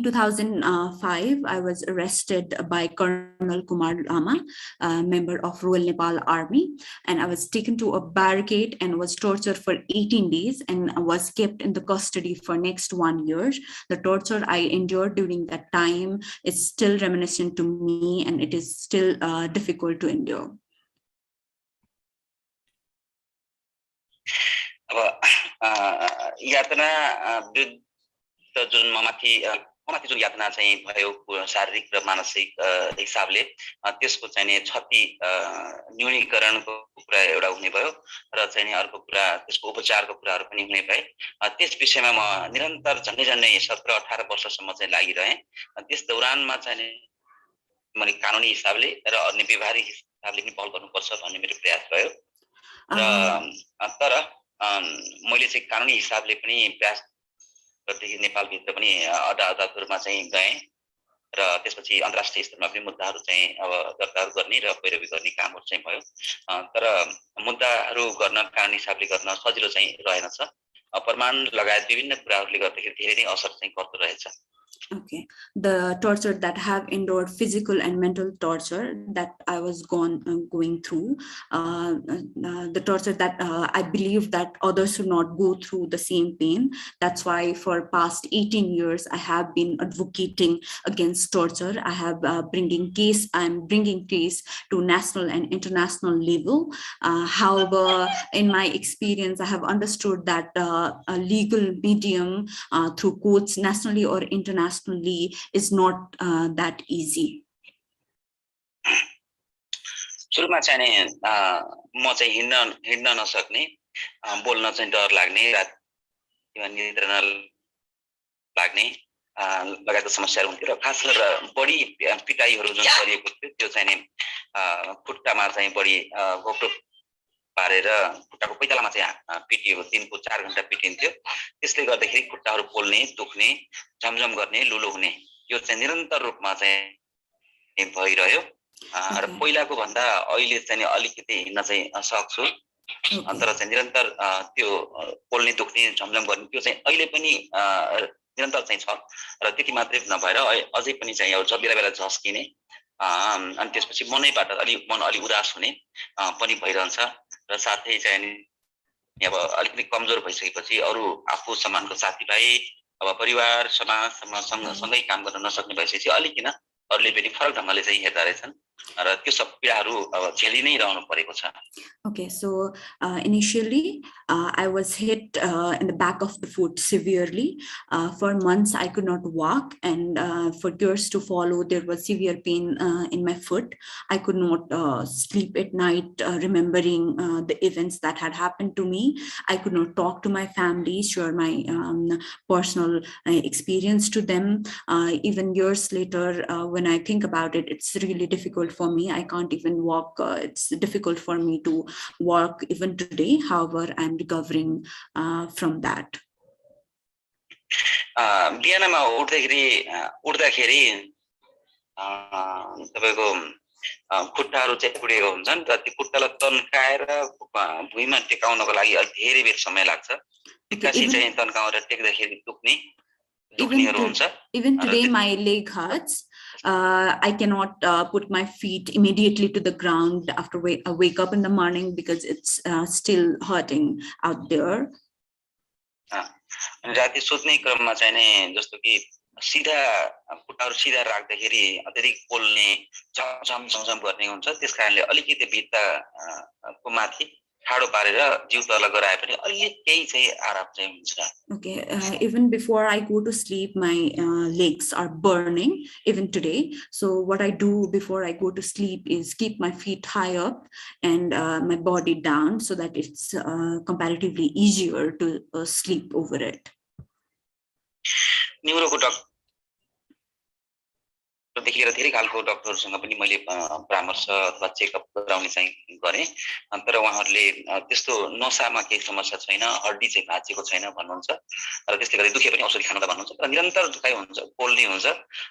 2005, I was arrested by Colonel Kumar Lama, a member of Royal Nepal Army, and I was taken to a barricade and was tortured for 18 days and was kept in the custody for next 1 year. The torture I endured during that time is still reminiscent to me, and it is still difficult to endure. यातना विरुद्ध जुन माथि जुन यातना चाहिँ भयो शारीरिक र मानसिक हिसाबले त्यसको चाहिँ नि क्षति न्यूनीकरणको कुरा एउटा हुने भयो र चाहिँ नि अर्को कुरा त्यसको उपचारको कुराहरू पनि हुने भए. त्यस विषयमा म निरन्तर झन्डै 17-18 वर्षसम्म चाहिँ लागिरहे. त्यस दौरानमा चाहिँ मैले कानुनी हिसाबले र अन्य व्यवहारिक हिसाबले पनि पहल गर्नुपर्छ भन्ने मेरो प्रयास रह्यो. र तर मैले चाहिँ कानुनी हिसाबले पनि प्रयास गर्दै नेपालभित्र पनि अदालतहरुमा चाहिँ गए र त्यसपछि अन्तर्राष्ट्रिय स्तरमा पनि मुद्दाहरू चाहिँ अब दर्ता गर्ने र पैरवी गर्ने कामहरू चाहिँ भयो. तर मुद्दाहरू गर्न कानुनी हिसाबले गर्न सजिलो चाहिँ रहेनछ. प्रमाण लगायत विभिन्न कुराहरूले गर्दाखेरि धेरै नै असर चाहिँ पर्दो रहेछ. Okay, the torture that I have endured, physical and mental torture that I was going through, the torture that I believe that others should not go through the same pain. That's why for past 18 years I have been advocating against torture. I have I'm bringing case to national and international level. However, in my experience, I have understood that a legal medium through courts nationally or internationally is not that easy. सुरुमा चाहिँ म चाहिँ hidden नसक्ने, बोल्न चाहिँ डर लाग्ने, निद्रा लाग्ने लगायतका समस्याहरू हुन्थ्यो र खास गरेर बढी पिटाइहरू जुन गरिएको थियो त्यो चाहिँ नि खुट्टामा चाहिँ बढी घोप्टो पारेर खुट्टाको पैतालामा चाहिँ पिटिएको 3 को 4 घण्टा पिटिन्थ्यो त्यसले गर्दाखेरि खुट्टाहरू पोल्ने दुख्ने झमझम गर्ने लुलो हुने यो चाहिँ निरन्तर रूपमा चाहिँ भइरह्यो र पहिलाको भन्दा अहिले चाहिँ अलिकति हिँड्न चाहिँ सक्छु तर चाहिँ निरन्तर त्यो पोल्ने दुख्ने झमझम गर्ने त्यो चाहिँ अहिले पनि निरन्तर चाहिँ छ र त्यति मात्रै नभएर अझै पनि चाहिँ अब बेला बेला झस्किने अनि त्यसपछि मनैबाट मन अलि उदास हुने पनि भइरहन्छ र साथै चाहिँ अब अलिकति कमजोर भइसकेपछि अरू आफू समानको साथीभाइ अब परिवार समाजसँग सँगै काम गर्न नसक्ने भइसकेपछि अलिकति अरूले पनि फरक ढङ्गले चाहिँ हेर्दा रहेछन् र त्यो सब पीडाहरू अब झेलि नै रहनु परेको छ. Okay, so initially I was hit in the back of the foot severely. For months I could not walk, and for years to follow there was severe pain in my foot. I could not sleep at night remembering the events that had happened to me. I could not talk to my family, share my personal experience to them. Even years later, when I think about it, it's really difficult for me. I can't even walk. It's difficult for me to walk even today. However, I'm recovering from that. बिहानमा उठ्दाखेरि तपाईको खुट्टाहरू चाहिँ पुडेको हुन्छन् र त्यो खुट्टालाई तन्काएर भुइँमा टेकाउनको लागि अलि धेरै बेर समय लाग्छ. एक्कासी चाहिँ तन्काएर टेक्दाखेरि दुख्नेहरू हुन्छ. Even today my leg hurts. I cannot put my feet immediately to the ground after I wake up in the morning because it's still hurting out there. राति सुत्ने क्रममा चाहिँ नि जस्तो कि सिधा खुट्टाहरू सिधा राख्दाखेरि अत्यधिक पोल्ने झमझम गर्ने हुन्छ. त्यसकारणले अलिकति भित्ताको माथि ठाडो पारेर जिउ तल गराए पनि अलि केही चाहिँ आराम चाहिँ हुन्छ. Okay, even before I go to sleep, my legs are burning even today. So what I do before I go to sleep is keep my feet high up and my body down so that it's comparatively easier to sleep over it. न्युरोको डक्टरदेखि लिएर धेरै खालको डक्टरहरूसँग पनि मैले परामर्श अथवा checkup गराउने चाहिँ गरेँ. तर उहाँहरूले त्यस्तो नसामा केही समस्या छैन, हड्डी चाहिँ भाँचिएको छैन भन्नुहुन्छ र त्यसले गर्दा दुखे पनि औषधि खानु त भन्नुहुन्छ. तर निरन्तर दुखाइ हुन्छ, पोल्ने हुन्छ.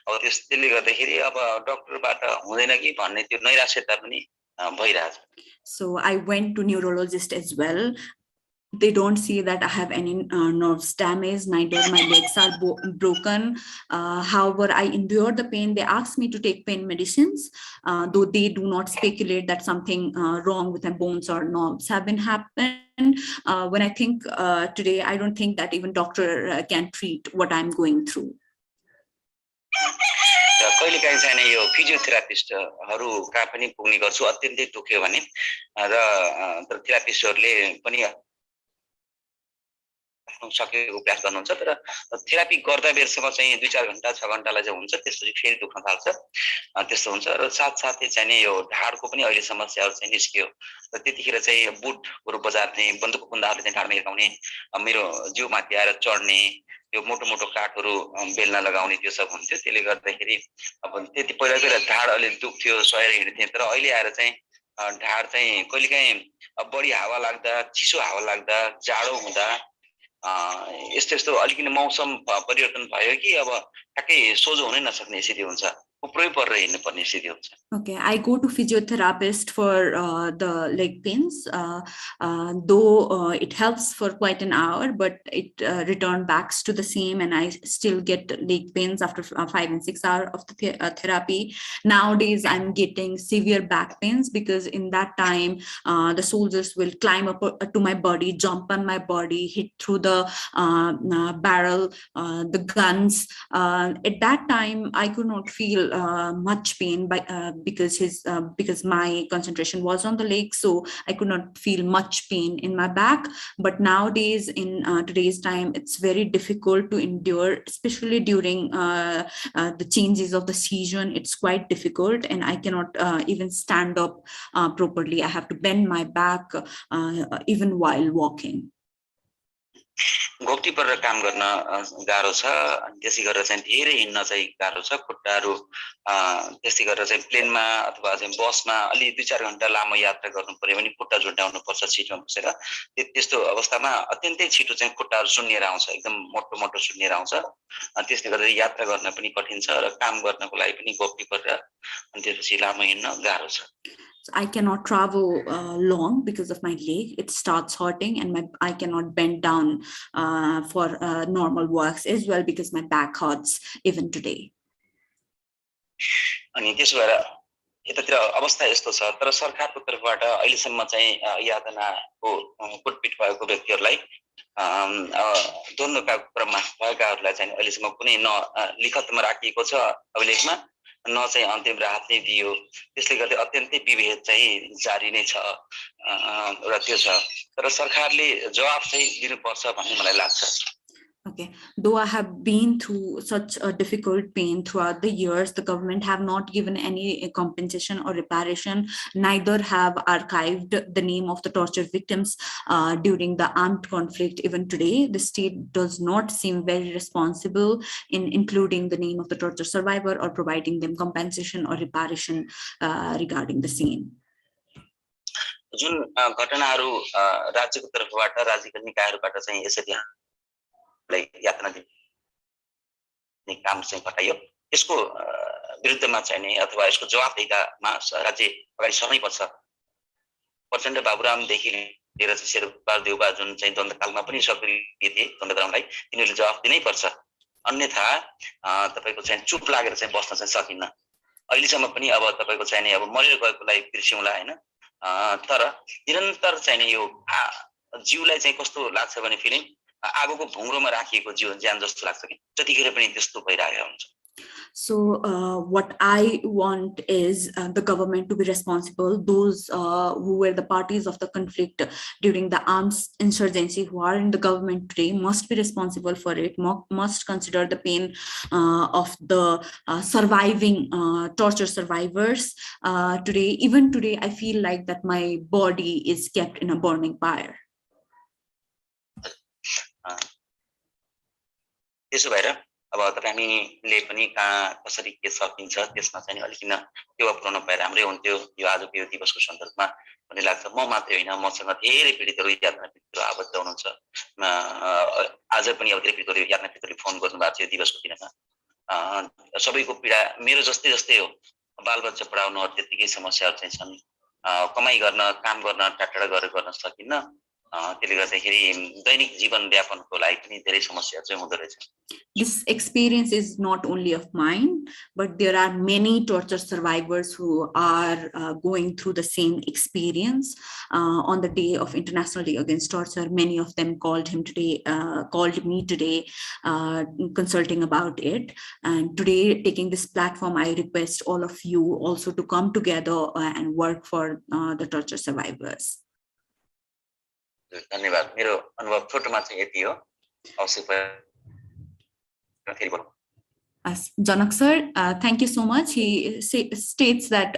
अब त्यसले गर्दाखेरि अब डक्टरबाट हुँदैन कि भन्ने त्यो नैराश्यता पनि भइरहेछ. So I went to neurologist as well. They don't see that I have any nerves damage, neither my legs are broken. However, I endure the pain. They ask me to take pain medicines, though they do not speculate that something wrong with my bones or nerves have been happened. When I think today, I don't think that even doctor can treat what I'm going through. कहिलेकाहीँ चाहिँ यो फिजियोथेरापिस्टहरू कहाँ पनि पुग्ने गर्छु अत्यन्तै दुख्यो भने र थेरापिस्टहरूले पनि सकेको प्रयास गर्नुहुन्छ. तर थेरापी गर्दा बेरसम्म चाहिँ 2-4 घण्टा 6 घण्टालाई चाहिँ हुन्छ, त्यसपछि फेरि दुख्न थाल्छ. त्यस्तो हुन्छ र साथसाथै चाहिँ नि यो ढाडको पनि अहिले समस्याहरू चाहिँ निस्कियो. र त्यतिखेर चाहिँ बुटहरू बजार्ने, बन्दुकको कुन्दाहरूले चाहिँ ढाडमा हिर्काउने, मेरो जिउमाथि आएर चढ्ने, यो मोटो मोटो काठहरू बेल्न लगाउने त्यो सब हुन्थ्यो. त्यसले गर्दाखेरि अब त्यति पहिला ढाड अलि दुख्थ्यो, सहेर हिँड्थेँ. तर अहिले आएर चाहिँ ढाड चाहिँ कहिलेकाहीँ बढी हावा लाग्दा, चिसो हावा लाग्दा, जाडो हुँदा यस्तो अलिकति मौसम परिवर्तन भयो कि अब ठ्याक्कै सोझो हुनै नसक्ने स्थिति हुन्छ, उपरै परेर हिँड्नु पर्ने स्थिति हुन्छ. Okay, I go to physiotherapist for the leg pains, though it helps for quite an hour, but it returns back to the same, and I still get leg pains after 5 and 6 hours of the therapy. Nowadays, I'm getting severe back pains because in that time, the soldiers will climb up to my body, jump on my body, hit through the barrel, the guns. At that time, I could not feel much pain because my concentration was on the leg, so I could not feel much pain in my back. But nowadays, in today's time, it's very difficult to endure, especially during the changes of the season. It's quite difficult, and I cannot even stand up properly. I have to bend my back even while walking. घोप्टी परेर काम गर्न गाह्रो छ अनि त्यसै गरेर चाहिँ धेरै हिँड्न चाहिँ गाह्रो छ खुट्टाहरू त्यसै गरेर चाहिँ प्लेनमा अथवा चाहिँ बसमा अलि 2-4 घण्टा लामो यात्रा गर्नु पर्यो भने खुट्टा झुन्ड्याउनु पर्छ सिटमा बसेर त्यस्तो अवस्थामा अत्यन्तै छिटो चाहिँ खुट्टाहरू सुन्निएर आउँछ एकदम मोटो मोटो सुन्निएर आउँछ अनि त्यसले गर्दा यात्रा गर्न पनि कठिन छ र काम गर्नको लागि पनि घोप्टी परेर अनि त्यसपछि लामो हिँड्न गाह्रो छ I cannot travel long because of my leg. It starts hurting and I cannot bend down for normal works as well because my back hurts even today. अनि त्यसो भएर यतातिर अवस्था यस्तो छ तर सरकारको तर्फबाट अहिलेसम्म चाहिँ यातनाको कुटपिट भएको व्यक्तिहरूलाई द्वन्द्वका क्रममा भएकाहरूलाई चाहिँ अहिलेसम्म कुनै न लिखतमा राखिएको छ अभिलेखमा न चाहिँ अन्तिम राहत नै दियो त्यसले गर्दा अत्यन्तै विभेद चाहिँ जारी नै छ र त्यो छ तर सरकारले जवाफ चाहिँ दिनुपर्छ भन्ने मलाई लाग्छ Okay, though I have been through such a difficult pain throughout the years, the government have not given any compensation or reparation, neither have archived the name of the torture victims during the armed conflict. Even today, the state does not seem very responsible in including the name of the torture survivor or providing them compensation or reparation regarding the same. जुन घटनाहरू राज्यको तर्फबाट राज्यका निकायहरूबाट चाहिँ यसरी यातना दिने काम चाहिँ घटाइयो यसको विरुद्धमा चाहिँ अथवा यसको जवाफदेहीतामा राज्य अगाडि सर्नै पर्छ प्रचण्ड बाबुरामदेखि लिएर चाहिँ शेरबहादुर देउबा जुन चाहिँ द्वन्द्वकालमा पनि सक्रिय थिए द्वन्द्वकाललाई तिनीहरूले जवाफ दिनै पर्छ अन्यथा तपाईको चाहिँ चुप लागेर चाहिँ बस्न चाहिँ सकिन्न अहिलेसम्म पनि अब तपाईको चाहिँ अब मरेर गएकोलाई बिर्सिउँला हैन तर निरन्तर चाहिँ यो जीवलाई चाहिँ कस्तो लाग्छ भने फिलिङ आगोको भुङ्रोमा राखिएको जीवन ज्यान जस्तो लाग्छ कि जतिखेर पनि त्यस्तो भइरहेको हुन्छ So what I want is the government to be responsible. Those who were the parties of the conflict during the arms insurgency who are in the government today must be responsible for it, must consider the pain of the surviving torture survivors. Even today, I feel like that my body is kept in a burning fire. त्यसो भएर अब तपाईले पनि कहाँ कसरी के सकिन्छ त्यसमा चाहिँ अलिकति टेवा पुर्याउन पाएर राम्रै हुन्थ्यो यो आजको यो दिवसको सन्दर्भमा भन्ने लाग्छ म मात्रै होइन मसँग धेरै पीडितहरू यातना पीडितहरू आबद्ध हुनुहुन्छ आज पनि अब धेरै पीडितहरू यातना पीडितहरूले फोन गर्नुभएको थियो दिवसको दिनमा सबैको पीडा मेरो जस्तै जस्तै हो बालबच्चा पढाउनु त्यतिकै समस्याहरू चाहिँ छन् कमाई गर्न काम गर्न टाढा गरेर गर्न सकिन्न त्यसले गर्दाखेरि दैनिक जीवन यापनको लागि पनि धेरै समस्या चाहिँ हुँदो रहेछ This experience is not only of mine, but there are many torture survivors who are going through the same experience. On the day of International Day Against Torture, many of them called me today, consulting about it. And today, taking this platform, I request all of you also to come together and work for the torture survivors. धन्यवाद मेरो अनुभव छोटोमा चाहिँ यति हो अवश्य Janak sir, thank you so much. He states that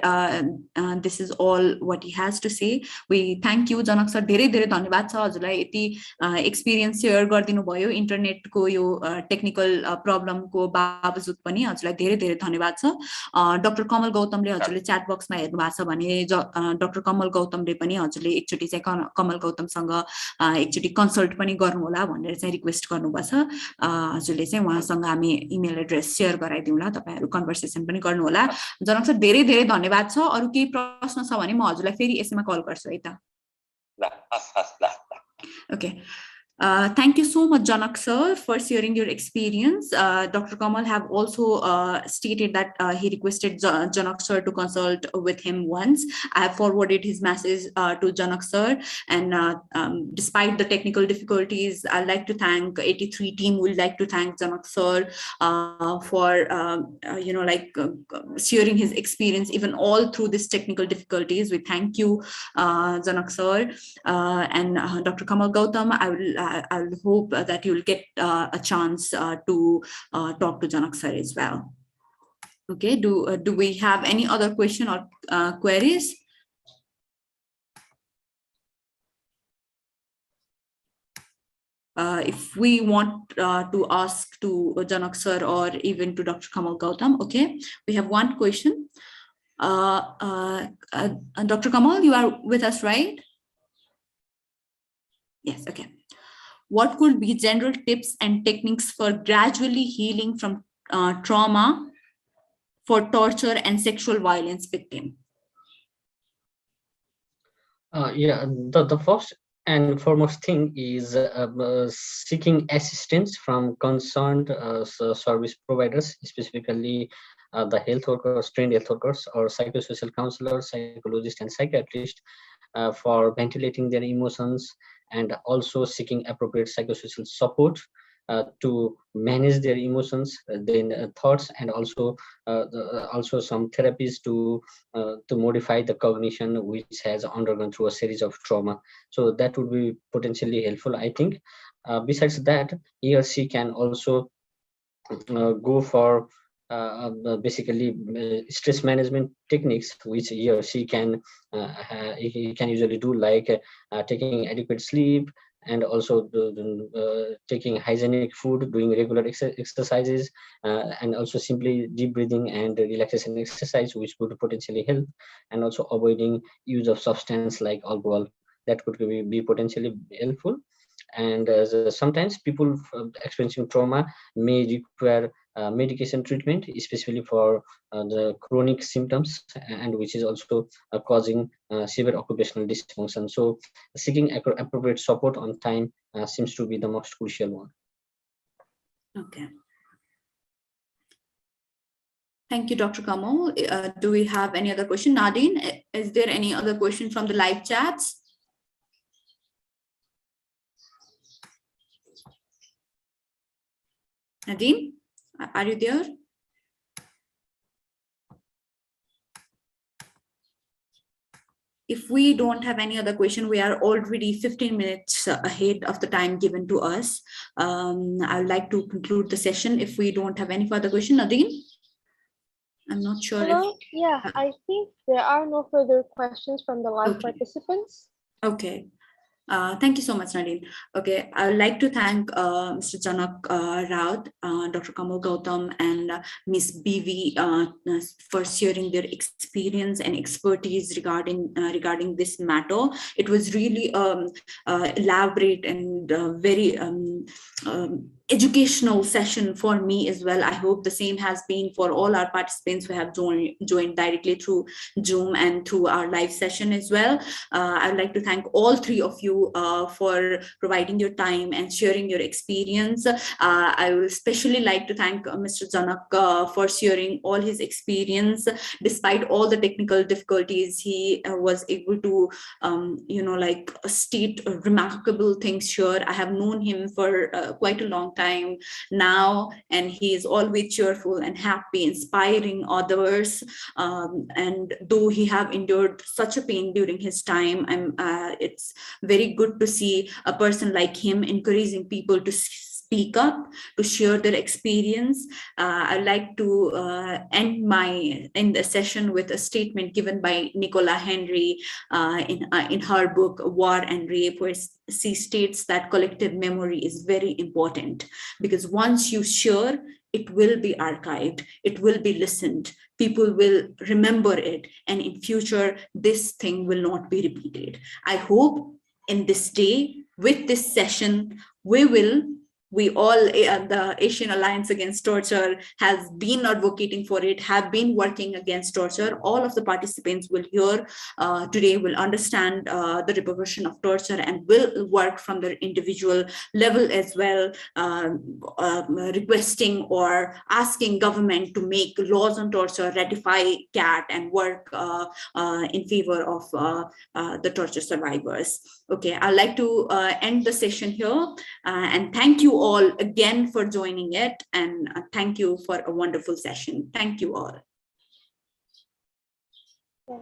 this is all what he has to say. We thank you, Janak sir. धेरै धेरै धन्यवाद छ हजुरलाई यति एक्सपिरियन्स शेयर गरिदिनु भयो इन्टरनेटको यो टेक्निकल प्रब्लमको बावजुद पनि हजुरलाई धेरै धेरै धन्यवाद छ डाक्टर कमल गौतमले हजुरले च्याट बक्समा हेर्नु भएको छ भने डाक्टर कमल गौतमले पनि हजुरले एकचोटी चाहिँ कमल गौतमसँग एकचोटी कन्सल्ट पनि गर्नु होला भनेर चाहिँ रिक्वेस्ट गर्नुभएको छ हजुरले चाहिँ उहाँसँग हामी इमेल एड्रेस शेयर गराइदिउँला तपाईहरु कन्भर्सेसन पनि गर्नु होला जनक सर धेरै धेरै धन्यवाद छ अरु केही प्रश्न छ भने म हजुरलाई फेरि यसैमा कल गर्छु है त Okay. Thank you so much, Janak sir, for sharing your experience. Dr. Kamal have also stated that he requested Janak sir to consult with him once. I have forwarded his message to Janak sir, and despite the technical difficulties, I'd like to thank 83 team. We'd like to thank Janak sir for sharing his experience even all through this technical difficulties. We thank you, Janak sir, and Dr. Kamal Gautam. I'll hope that you'll get a chance to talk to Janak sir as well. Okay, do we have any other question or queries? if we want to ask to Janak sir or even to Dr. Kamal Gautam, okay, we have one question. Dr. Kamal, you are with us, right? Yes, okay. What could be general tips and techniques for gradually healing from trauma for torture and sexual violence victim? Yeah, the first and foremost thing is seeking assistance from concerned service providers, specifically the health workers, trained health workers, or psychosocial counselors, psychologists, and psychiatrists for ventilating their emotions, and also seeking appropriate psychosocial support to manage their emotions, then thoughts, and also some therapies to modify the cognition which has undergone through a series of trauma. So that would be potentially helpful, I think. Besides that, he or she can also go for basically stress management techniques which he or she can he can usually do, like taking adequate sleep, and also taking hygienic food, doing regular exercises, and also simply deep breathing and relaxation exercise, which could potentially help, and also avoiding use of substance like alcohol. That could be potentially helpful. And sometimes people experiencing trauma may require medication treatment, especially for the chronic symptoms, and which is also causing severe occupational dysfunction. So seeking appropriate support on time seems to be the most crucial one. Okay. Thank you, Dr. Kamal. Do we have any other question? Nadine, is there any other question from the live chats? Nadine, are you there? If we don't have any other question, we are already 15 minutes ahead of the time given to us. I would like to conclude the session if we don't have any further question. Nadine? I'm not sure. Hello? Yeah, I think there are no further questions from the live participants. Okay. Thank you so much, Nadine. Okay, I would like to thank Mr. Janak Raut, Dr. Kamal Gautam, and Ms. BV for sharing their experience and expertise regarding this matter. It was really elaborate and very educational session for me as well. I hope the same has been for all our participants who have joined directly through Zoom and through our live session as well. I would like to thank all three of you for providing your time and sharing your experience. I would especially like to thank Mr. Janak for sharing all his experience. Despite all the technical difficulties, he was able to, state remarkable things here. I have known him for quite a long time now, and he is always cheerful and happy, inspiring others. And though he have endured such a pain during his time, it's very good to see a person like him encouraging people to speak up, to share their experience. I'd like to end the session with a statement given by Nicola Henry in her book War and Rape, where she states that collective memory is very important, because once you share, it will be archived, it will be listened, people will remember it, and in future this thing will not be repeated. I hope in this day, with this session, we all, the Asian Alliance Against Torture has been advocating for it, have been working against torture. All of the participants will hear today, will understand the repercussion of torture, and will work from their individual level as well, requesting or asking government to make laws on torture, ratify CAT, and work in favor of the torture survivors. Okay, I'd like to end the session here, and thank you all again for joining it, and thank you for a wonderful session. Thank you all. Yes.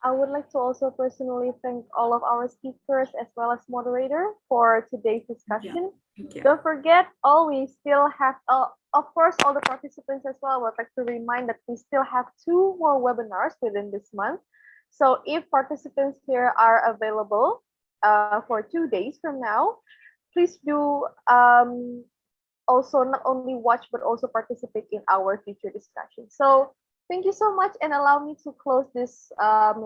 I would like to also personally thank all of our speakers as well as moderator for today's discussion. Yeah. Don't forget, we still have, of course, all the participants as well. I would like to remind that we still have 2 more webinars within this month. So if participants here are available for 2 days from now, please do also not only watch but also participate in our future discussion. So thank you so much, and allow me to close this